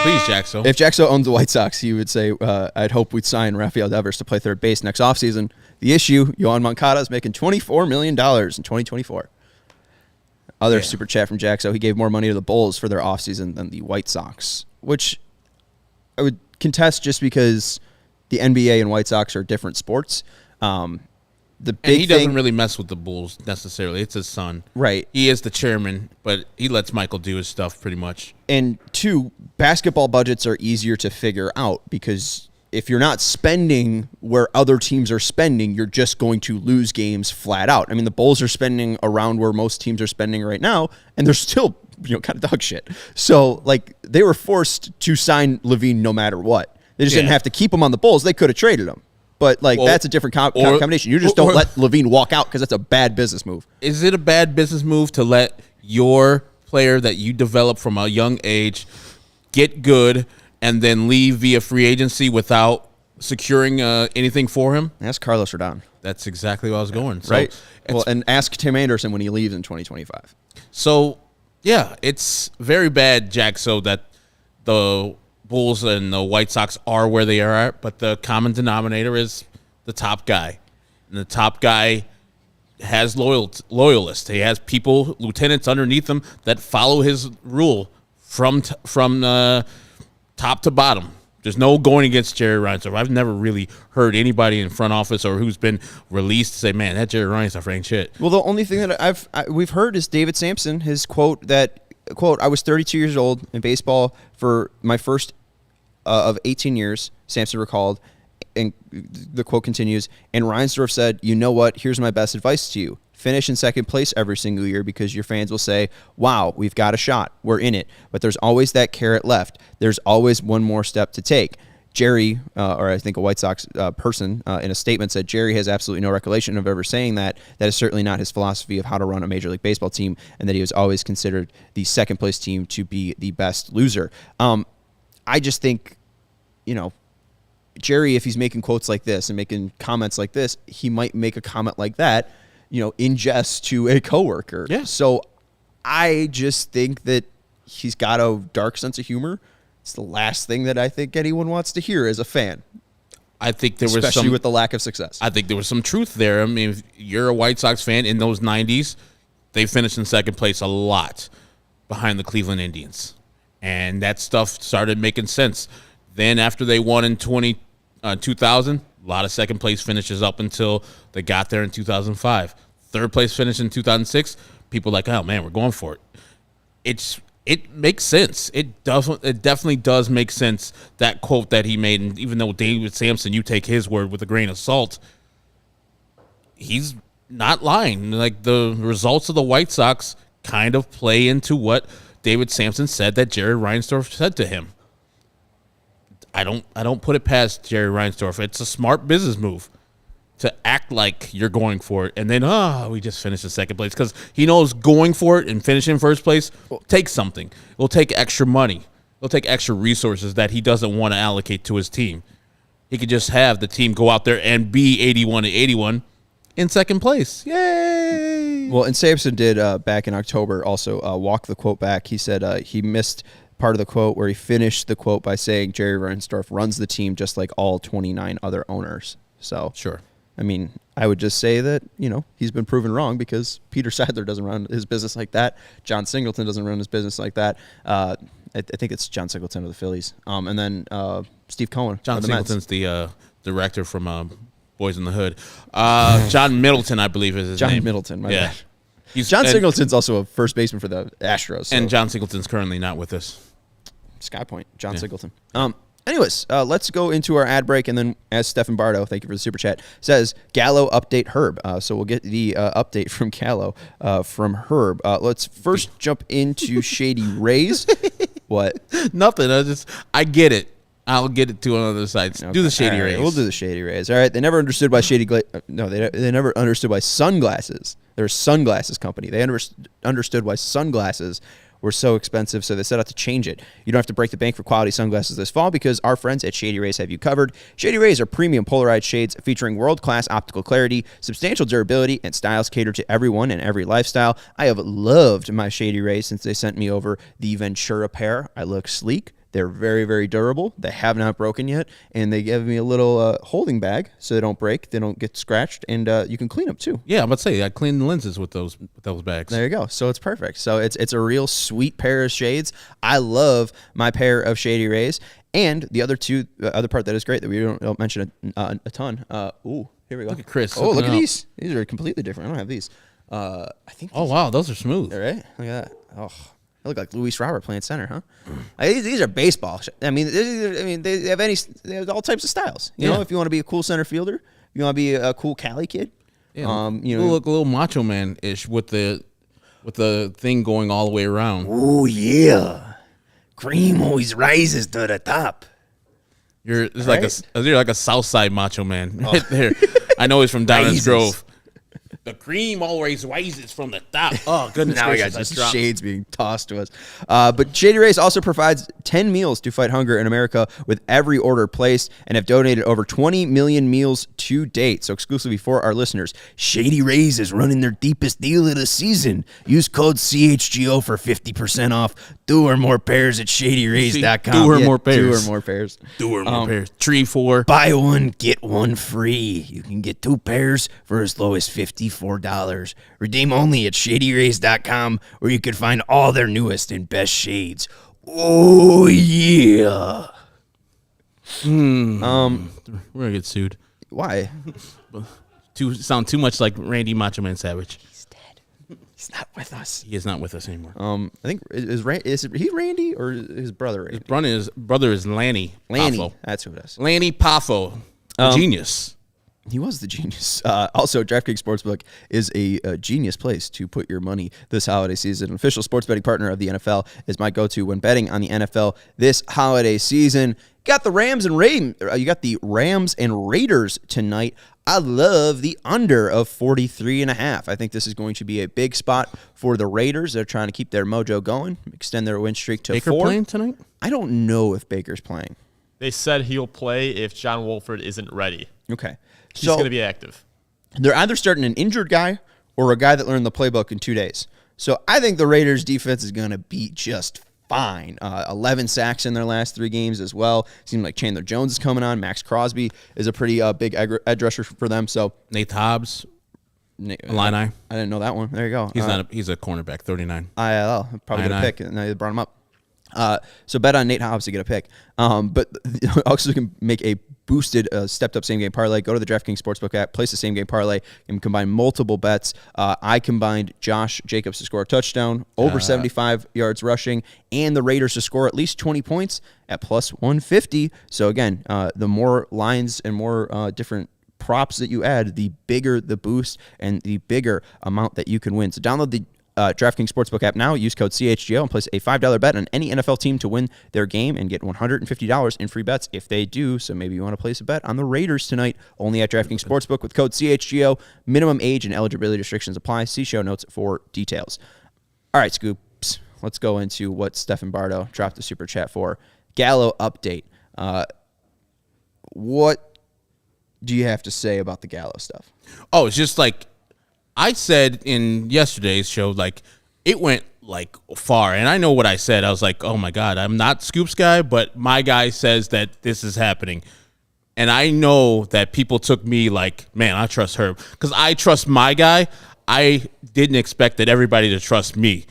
Please, Jaxo. If Jaxo owned the White Sox, he would say, I'd hope we'd sign Rafael Devers to play third base next offseason. The issue, Yohan Moncada is making $24 million in 2024. Other super chat from Jaxo. He gave more money to the Bulls for their offseason than the White Sox, which I would contest just because the NBA and White Sox are different sports. He doesn't really mess with the Bulls necessarily. It's his son. Right. He is the chairman, but he lets Michael do his stuff pretty much. And 2, basketball budgets are easier to figure out, because if you're not spending where other teams are spending, you're just going to lose games flat out. I mean, the Bulls are spending around where most teams are spending right now, and they're still, kind of dog shit. So, like, they were forced to sign Levine no matter what. They just didn't have to keep him on the Bulls. They could have traded him. But, that's a different combination. You just don't let Levine walk out, because that's a bad business move. Is it a bad business move to let your player that you develop from a young age get good and then leave via free agency without securing anything for him? Ask Carlos Rodon. That's exactly where I was going. So right. Well, and ask Tim Anderson when he leaves in 2025. So, yeah, it's very bad, Jack, so that the Bulls and the White Sox are where they are, but the common denominator is the top guy. And the top guy has loyalists. He has people, lieutenants underneath him that follow his rule from top to bottom. There's no going against Jerry Reinsdorf. I've never really heard anybody in front office or who's been released say, "Man, that Jerry Reinsdorf ain't shit." Well, the only thing that we've heard is David Sampson, his quote "I was 32 years old in baseball for my first of 18 years." Sampson recalled, and the quote continues, and Reinsdorf said, "You know what? Here's my best advice to you. Finish in second place every single year, because your fans will say, wow, we've got a shot. We're in it. But there's always that carrot left. There's always one more step to take." Jerry, or I think a White Sox person, in a statement said, Jerry has absolutely no recollection of ever saying that. That is certainly not his philosophy of how to run a Major League Baseball team, and that he was always considered the second place team to be the best loser. I just think, Jerry, if he's making quotes like this and making comments like this, he might make a comment like that, in jest to a coworker. Yeah. So I just think that he's got a dark sense of humor. It's the last thing that I think anyone wants to hear as a fan. I think there was especially with the lack of success. I think there was some truth there. I mean, if you're a White Sox fan in those 90s, they finished in second place a lot behind the Cleveland Indians. And that stuff started making sense. Then after they won in 2000, a lot of second place finishes up until they got there in 2005. Third place finish in 2006, people like, oh, man, we're going for it. It makes sense. It definitely does make sense, that quote that he made. And even though David Sampson, you take his word with a grain of salt, he's not lying. Like, the results of the White Sox kind of play into what David Sampson said that Jerry Reinsdorf said to him. I don't put it past Jerry Reinsdorf. It's a smart business move to act like you're going for it, and then we just finished in second place, because he knows going for it and finishing in first place takes something. It will take extra money. It'll take extra resources that he doesn't want to allocate to his team. He could just have the team go out there and be 81-81 in second place. Yay! Well, and Sampson did back in October also walk the quote back. He said he missed part of the quote where he finished the quote by saying Jerry Reinsdorf runs the team just like all 29 other owners. So sure. I mean, I would just say that, he's been proven wrong, because Peter Sadler doesn't run his business like that. John Singleton doesn't run his business like that. I think it's John Singleton of the Phillies. And then Steve Cohen. John Singleton's the director from Boys in the Hood. John Middleton, I believe, is his name. John Middleton, my bad. John Singleton's also a first baseman for the Astros. So. And John Singleton's currently not with us. Sky Point, John Singleton. Anyways, let's go into our ad break, and then as Stefan Bardo, thank you for the super chat, says, Gallo update Herb. So we'll get the update from Gallo from Herb. Let's first jump into Shady Rays. What? Nothing. I get it. I'll get it to another side. Okay. Do the Shady Rays. We'll do the Shady Rays. All right. They never understood why they never understood why sunglasses. They're a sunglasses company. They understood why sunglasses were so expensive, so they set out to change it. You don't have to break the bank for quality sunglasses this fall, because our friends at Shady Rays have you covered. Shady Rays are premium polarized shades featuring world-class optical clarity, substantial durability, and styles catered to everyone and every lifestyle. I have loved my Shady Rays since they sent me over the Ventura pair. I look sleek. They're very, very durable. They have not broken yet, and they give me a little holding bag so they don't break, they don't get scratched, and you can clean them too. Yeah, I'm about to say I clean the lenses with those bags. There you go. So it's perfect. So it's a real sweet pair of shades. I love my pair of Shady Rays, and the other part that is great that we don't mention a ton. Ooh, here we go. Look at Chris. Oh, look at these. These are completely different. I don't have these. I think. Oh wow, those are smooth. All right, look at that. Oh. They look like Luis Robert playing center, huh? These are baseball. I mean, they have all types of styles. You know, if you want to be a cool center fielder, if you want to be a cool Cali kid. Yeah, you look a little Macho Man ish with the thing going all the way around. Oh yeah, cream always rises to the top. You're like a South Side Macho Man right there. I know he's from Downers Grove. The cream always rises from the top. Oh, goodness now gracious. We got just shades being tossed to us. But Shady Rays also provides 10 meals to fight hunger in America with every order placed, and have donated over 20 million meals to date. So exclusively for our listeners, Shady Rays is running their deepest deal of the season. Use code CHGO for 50% off. 2 or more pairs at ShadyRays.com. 2 or more pairs. 2 or more pairs. 2 or more pairs. 3, 4. Buy one, get one free. You can get 2 pairs for as low as $54. Redeem only at ShadyRays.com, where you can find all their newest and best shades. Oh yeah. We're gonna get sued. Why? Sound too much like Randy Macho Man Savage. He's dead. He's not with us. He is not with us anymore. I think is he Randy or his brother? Randy? His brother is Lanny. Lanny. Poffo. That's who it is. Lanny Poffo, genius. He was the genius. Also, DraftKings Sportsbook is a genius place to put your money this holiday season. An official sports betting partner of the NFL is my go-to when betting on the NFL this holiday season. Got the Rams and you got the Rams and Raiders tonight. I love the under of 43.5. I think this is going to be a big spot for the Raiders. They're trying to keep their mojo going, extend their win streak to Baker 4. Playing tonight? I don't know if Baker's playing. They said he'll play if John Wolford isn't ready. Okay. He's going to be active. They're either starting an injured guy or a guy that learned the playbook in 2 days. So I think the Raiders defense is going to be just fine. 11 sacks in their last 3 games as well. Seems like Chandler Jones is coming on. Max Crosby is a pretty big edge rusher for them. So Nate Hobbs, Illini. I didn't know that one. There you go. He's a cornerback, 39. IL, probably get a pick. And they brought him up. So bet on Nate Hobbs to get a pick. But also can make a boosted, stepped up same game parlay. Go to the DraftKings Sportsbook app, place the same game parlay, and combine multiple bets. I combined Josh Jacobs to score a touchdown, over 75 yards rushing, and the Raiders to score at least 20 points at plus 150. So again, the more lines and more different props that you add, the bigger the boost and the bigger amount that you can win. So download the DraftKings Sportsbook app now. Use code CHGO and place a $5 bet on any NFL team to win their game and get $150 in free bets if they do. So maybe you want to place a bet on the Raiders tonight, only at DraftKings Sportsbook with code CHGO. Minimum age and eligibility restrictions apply. See show notes for details. All right, Scoops, let's go into what Stephen Bardo dropped the super chat for. Gallo update. What do you have to say about the Gallo stuff? Oh, it's just like I said in yesterday's show, like it went like far, and I know what I said. I was like, "Oh my God, I'm not Scoops guy, but my guy says that this is happening," and I know that people took me like, "Man, I trust Herb," because I trust my guy. I didn't expect that everybody to trust me.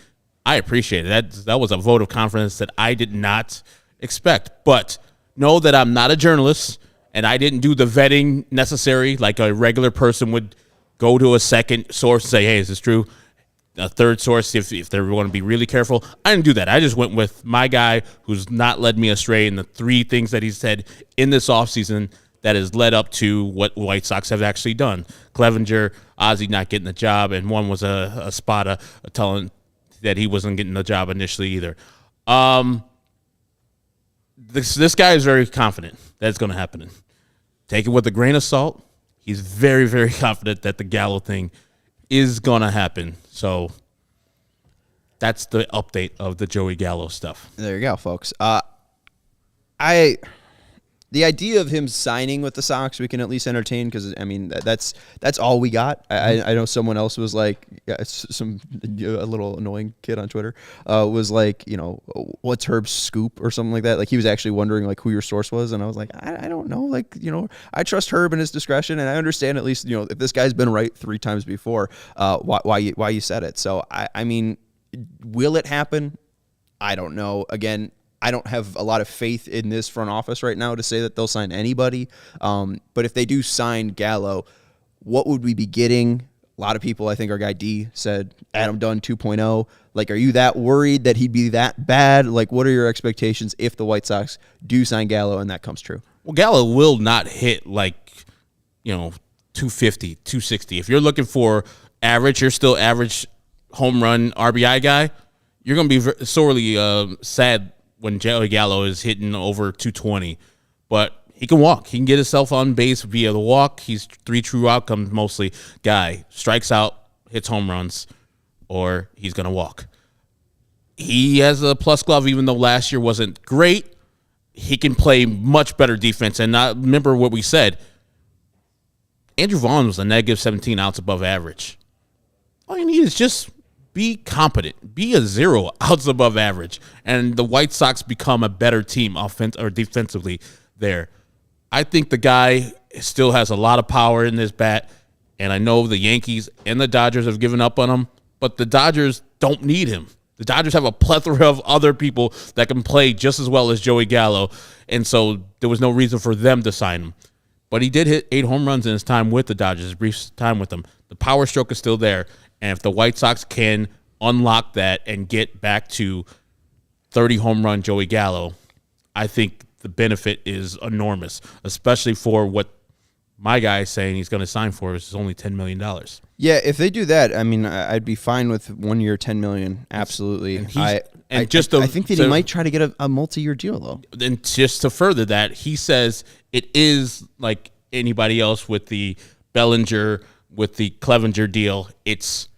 I appreciate it. That was a vote of confidence that I did not expect. But know that I'm not a journalist, and I didn't do the vetting necessary like a regular person would. Go to a second source and say, hey, is this true? A third source, if they want to be really careful. I didn't do that. I just went with my guy who's not led me astray in the 3 things that he said in this offseason that has led up to what White Sox have actually done. Clevenger, Ozzie not getting the job, and one was a Spada telling that he wasn't getting the job initially either. This guy is very confident that it's going to happen. Take it with a grain of salt. He's very, very confident that the Gallo thing is going to happen. So that's the update of the Joey Gallo stuff. There you go, folks. The idea of him signing with the Sox, we can at least entertain because, I mean, that's all we got. I know someone else was like, a little annoying kid on Twitter was like, what's Herb's scoop or something like that. Like he was actually wondering like who your source was, and I was like, I don't know. Like I trust Herb and his discretion, and I understand at least if this guy's been right 3 times before, why you said it. So I mean, will it happen? I don't know. Again, I don't have a lot of faith in this front office right now to say that they'll sign anybody. But if they do sign Gallo, what would we be getting? A lot of people, I think our guy D said Adam Dunn 2.0. Like, are you that worried that he'd be that bad? Like, what are your expectations if the White Sox do sign Gallo and that comes true? Well, Gallo will not hit like, 250, 260. If you're looking for average, you're still average home run RBI guy, you're going to be sorely sad when Joey Gallo is hitting over 220, but he can walk. He can get himself on base via the walk. He's 3 true outcomes mostly guy. Strikes out, hits home runs, or he's going to walk. He has a plus glove, even though last year wasn't great. He can play much better defense. And remember what we said. Andrew Vaughn was a negative 17 outs above average. All you need is just be competent. Be a 0 outs above average. And the White Sox become a better team defensively there. I think the guy still has a lot of power in his bat. And I know the Yankees and the Dodgers have given up on him. But the Dodgers don't need him. The Dodgers have a plethora of other people that can play just as well as Joey Gallo. And so there was no reason for them to sign him. But he did hit 8 home runs in his time with the Dodgers, his brief time with them. The power stroke is still there. And if the White Sox can unlock that and get back to 30 home run Joey Gallo, I think the benefit is enormous, especially for what my guy is saying he's going to sign for, which is only $10 million. Yeah, if they do that, I mean, I'd be fine with 1 year, $10 million. Absolutely. I think that he might try to get a multi-year deal, though. And just to further that, he says it is like anybody else with the Bellinger, with the Clevenger deal. It's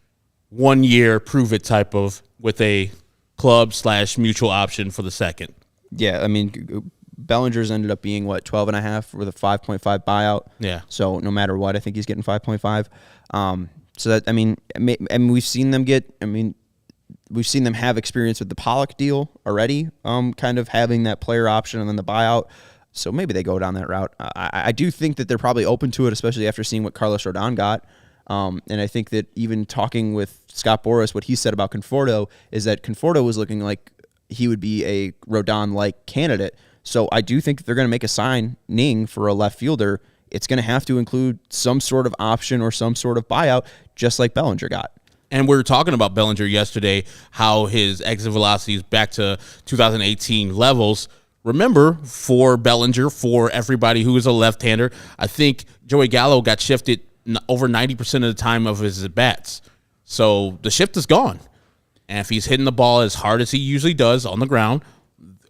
1 year, prove it type of, with a club/mutual option for the second. Yeah, I mean, Bellinger's ended up being, 12.5 with a 5.5 buyout. Yeah. So no matter what, I think he's getting 5.5. So that, I mean, we've seen them get, We've seen them have experience with the Pollock deal already, kind of having that player option and then the buyout. So maybe they go down that route. I do think that they're probably open to it, especially after seeing what Carlos Rodon got. And I think that even talking with Scott Boras, what he said about Conforto is that Conforto was looking like he would be a Rodon-like candidate. So I do think that they're going to make a signing for a left fielder. It's going to have to include some sort of option or some sort of buyout, just like Bellinger got. And we were talking about Bellinger yesterday, how his exit velocity is back to 2018 levels. Remember, for Bellinger, for everybody who is a left-hander, I think Joey Gallo got shifted over 90% of the time of his at-bats. So the shift is gone. And if he's hitting the ball as hard as he usually does on the ground,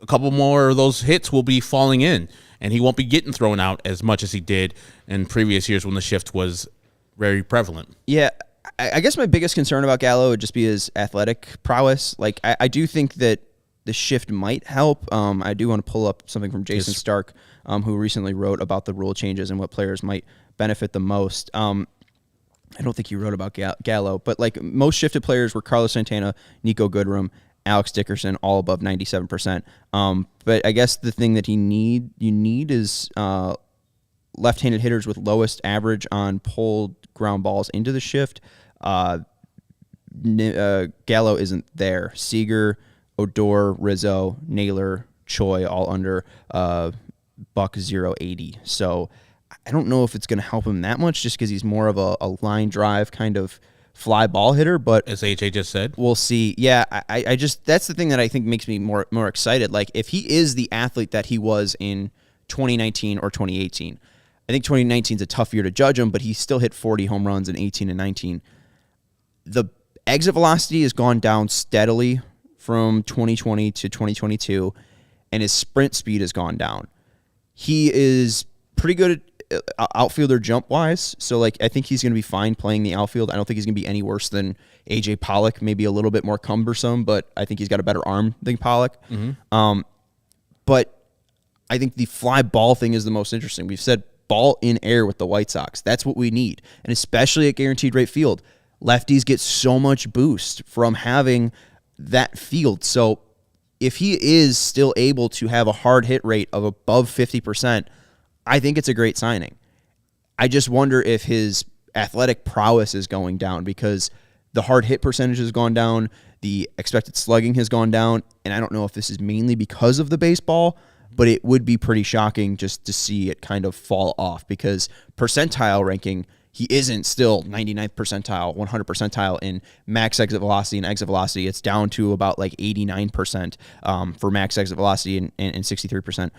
a couple more of those hits will be falling in, and he won't be getting thrown out as much as he did in previous years when the shift was very prevalent. Yeah, I guess my biggest concern about Gallo would just be his athletic prowess. Like, I do think that the shift might help. I do want to pull up something from Jason Stark, who recently wrote about the rule changes and what players might benefit the most. I don't think he wrote about Gallo, but like most shifted players were Carlos Santana, Nico Goodrum, Alex Dickerson, all above 97%. But I guess the thing that you need is left-handed hitters with lowest average on pulled ground balls into the shift. Gallo isn't there. Seager, Odor, Rizzo, Naylor, Choi, all under buck 080. So I don't know if it's going to help him that much just because he's more of a line drive kind of fly ball hitter. But as AJ just said, we'll see. Yeah, I just that's the thing that I think makes me more excited. Like if he is the athlete that he was in 2019 or 2018, I think 2019 is a tough year to judge him, but he still hit 40 home runs in 18 and 19. The exit velocity has gone down steadily from 2020 to 2022, and his sprint speed has gone down. He is pretty good at outfielder jump-wise, so like I think he's going to be fine playing the outfield. I don't think he's going to be any worse than A.J. Pollock, maybe a little bit more cumbersome, but I think he's got a better arm than Pollock. Mm-hmm. But I think the fly ball thing is the most interesting. We've said ball in air with the White Sox. That's what we need, and especially at Guaranteed Rate Field. Lefties get so much boost from having that field. So if he is still able to have a hard hit rate of above 50%, I think it's a great signing. I just wonder if his athletic prowess is going down because the hard hit percentage has gone down, the expected slugging has gone down, and I don't know if this is mainly because of the baseball, but it would be pretty shocking just to see it kind of fall off because percentile ranking, he isn't still 99th percentile, 100 percentile in max exit velocity and exit velocity. It's down to about like 89% for max exit velocity and 63%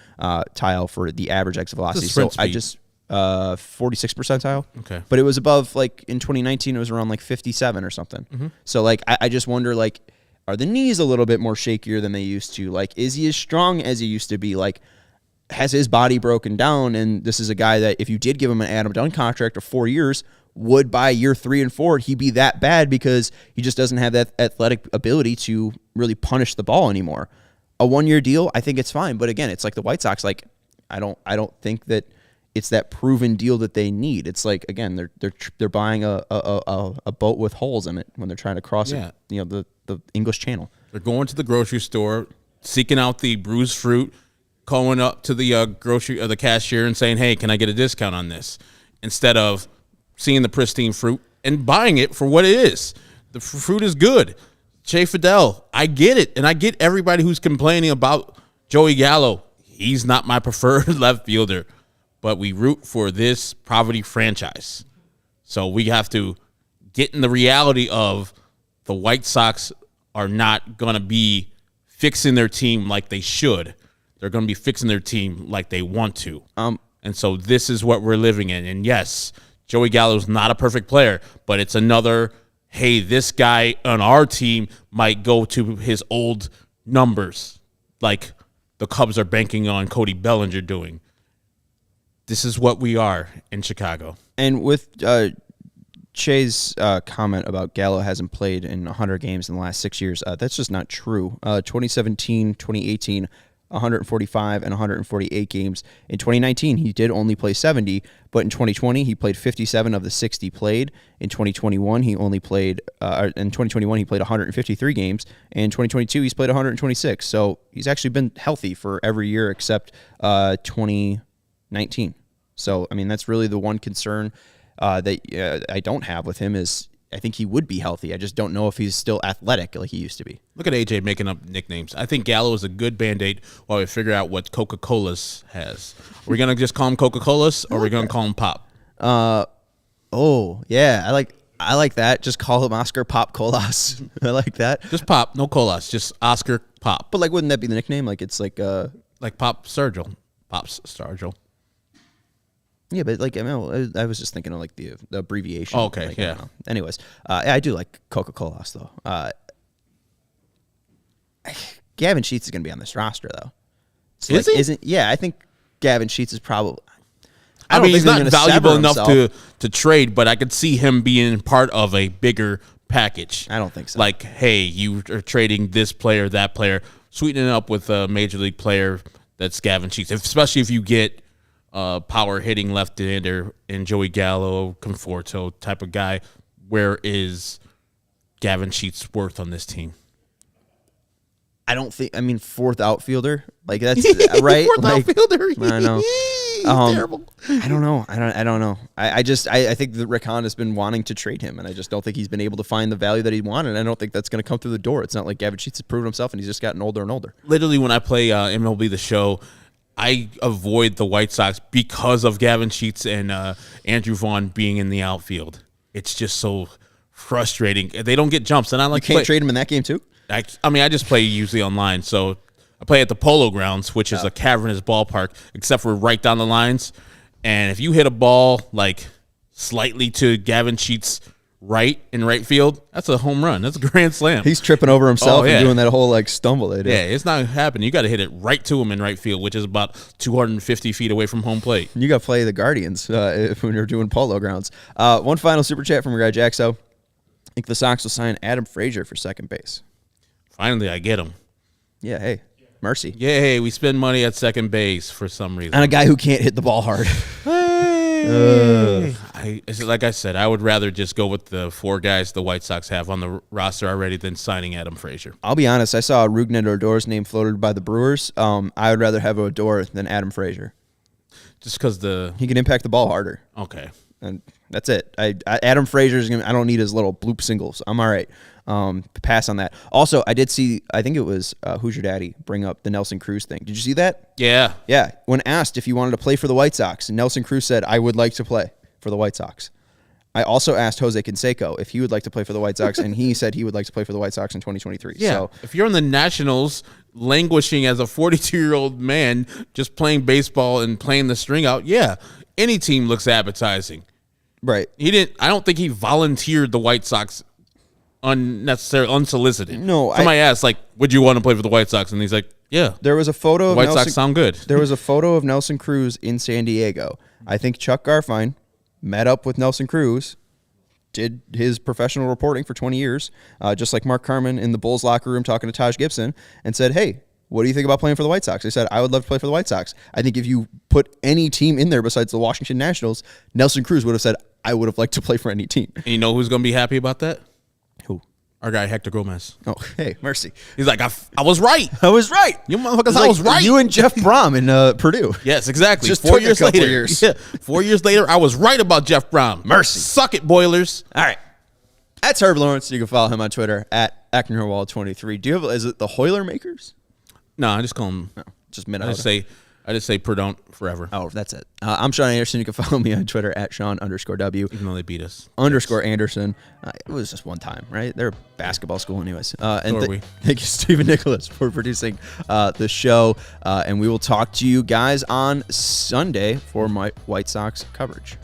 tile for the average exit velocity. So I just 46 percentile. Okay. But it was above, like in 2019, it was around like 57 or something. Mm-hmm. So like I just wonder, like, are the knees a little bit more shakier than they used to? Like, is he as strong as he used to be? Like, has his body broken down? And this is a guy that if you did give him an Adam Dunn contract of 4 years, would by year 3 and 4 he be that bad because he just doesn't have that athletic ability to really punish the ball anymore? A 1-year deal, I think it's fine. But again, it's like the White Sox. Like, I don't think that it's that proven deal that they need. It's like, again, they're buying a boat with holes in it when they're trying to cross it, the English Channel. They're going to the grocery store, seeking out the bruised fruit, calling up to the the cashier and saying, "Hey, can I get a discount on this?" Instead of seeing the pristine fruit and buying it for what it is. The fruit is good. Shea Fidel, I get it, and I get everybody who's complaining about Joey Gallo. He's not my preferred left fielder, but we root for this poverty franchise. So we have to get in the reality of the White Sox are not going to be fixing their team like they should. They're going to be fixing their team like they want to. And so this is what we're living in. And yes, Joey Gallo's not a perfect player, but it's another, hey, this guy on our team might go to his old numbers like the Cubs are banking on Cody Bellinger doing. This is what we are in Chicago. And with Shay's comment about Gallo hasn't played in 100 games in the last 6 years, that's just not true. 2017, 2018, 145 and 148 games. In 2019, he did only play 70, but in 2020, he played 57 of the 60 played. In 2021, he played 153 games. In 2022, he's played 126. So he's actually been healthy for every year except 2019. So, I mean, that's really the one concern that I don't have with him is I think he would be healthy. I just don't know if he's still athletic like he used to be. Look at AJ making up nicknames. I think Gallo is a good Band-Aid while we figure out what Coca-Cola's has. Are we going to just call him Coca-Cola's or are we going to call him Pop? Oh, yeah. I like that. Just call him Oscar Pop Colas. I like that. Just Pop, no Colas, just Oscar Pop. But, like, wouldn't that be the nickname? Like, it's like... Like Pop Sturgill. Pop's Sturgill. Yeah, but like I was just thinking of like the abbreviation. Oh, okay, like, yeah. Anyways, I do like Coca-Cola though. Gavin Sheets is going to be on this roster though. So, is he? I think Gavin Sheets is probably. I mean, he's not valuable enough himself. to trade, but I could see him being part of a bigger package. I don't think so. Like, hey, you are trading this player, that player, sweetening it up with a major league player that's Gavin Sheets, especially if you get power hitting left-hander and Joey Gallo, Conforto type of guy. Where is Gavin Sheets' worth on this team? I don't think. I mean, fourth outfielder, like that's right. Fourth like, outfielder. I know. He's terrible. I don't know. I don't know. I think that Rick Hahn has been wanting to trade him, and I just don't think he's been able to find the value that he wanted. And I don't think that's going to come through the door. It's not like Gavin Sheets has proven himself, and he's just gotten older and older. Literally, when I play MLB The Show, I avoid the White Sox because of Gavin Sheets and Andrew Vaughn being in the outfield. It's just so frustrating. They don't get jumps, and I like. You can't trade him in that game too. I mean, I just play usually online, so I play at the Polo Grounds, which is a cavernous ballpark, except for right down the lines. And if you hit a ball like slightly to Gavin Sheets' right in right field, that's a home run. That's a grand slam. He's tripping over himself yeah. and doing that whole like stumble they do. Yeah, it's not happening. You got to hit it right to him in right field, which is about 250 feet away from home plate. You got to play the Guardians when you're doing Polo Grounds. One final super chat from your guy Jaxo. I think the Sox will sign Adam Frazier for second base. Finally, I get him. Yeah, hey, mercy. Yeah, hey, we spend money at second base for some reason. And a guy who can't hit the ball hard. Like I said, I would rather just go with the four guys the White Sox have on the roster already than signing Adam Frazier. I'll be honest. I saw Rougned Odor's name floated by the Brewers. I would rather have Odor than Adam Frazier. Just because he can impact the ball harder. Okay. And that's it. Adam Frazier's gonna. I don't need his little bloop singles. I'm all right. Pass on that. Also, I did see. I think it was Who's Your Daddy bring up the Nelson Cruz thing. Did you see that? Yeah. Yeah. When asked if he wanted to play for the White Sox, Nelson Cruz said, "I would like to play for the White Sox." I also asked Jose Canseco if he would like to play for the White Sox, and he said he would like to play for the White Sox in 2023. Yeah. So if you're in the Nationals, languishing as a 42-year-old man, just playing baseball and playing the string out, yeah, any team looks appetizing. right. I don't think he volunteered the White Sox unsolicited. No, somebody asked, like, would you want to play for the White Sox? And he's like, yeah. There was a photo of White Nelson, Sox sound good. There was a photo of Nelson Cruz in San Diego. I think Chuck Garfien met up with Nelson Cruz, did his professional reporting for 20 years, just like Mark Carman in the Bulls locker room talking to Taj Gibson, and said, hey, what do you think about playing for the White Sox? They said, I would love to play for the White Sox. I think if you put any team in there besides the Washington Nationals, Nelson Cruz would have said, I would have liked to play for any team. And you know who's going to be happy about that? Who? Our guy, Hector Gomez. Oh, hey, mercy. He's like, I was right. I was right. You motherfuckers, I was right. You and Jeff Brom in Purdue. Yes, exactly. Just 4 took a years couple later. years. Yeah, 4 years later, I was right about Jeff Brom. Mercy. Suck it, Boilers. All right. That's Herb Lawrence. You can follow him on Twitter at AcknerWall23. Do you have, is it the Hoiler Makers? No, I just call him. No, just Minnesota. I just say Perdon't forever. Oh, that's it. I'm Sean Anderson. You can follow me on Twitter at Sean_W. Even though they beat us. _Anderson. It was just one time, right? They're a basketball school anyways. And thank you, Stephen Nicholas, for producing the show. And we will talk to you guys on Sunday for my White Sox coverage.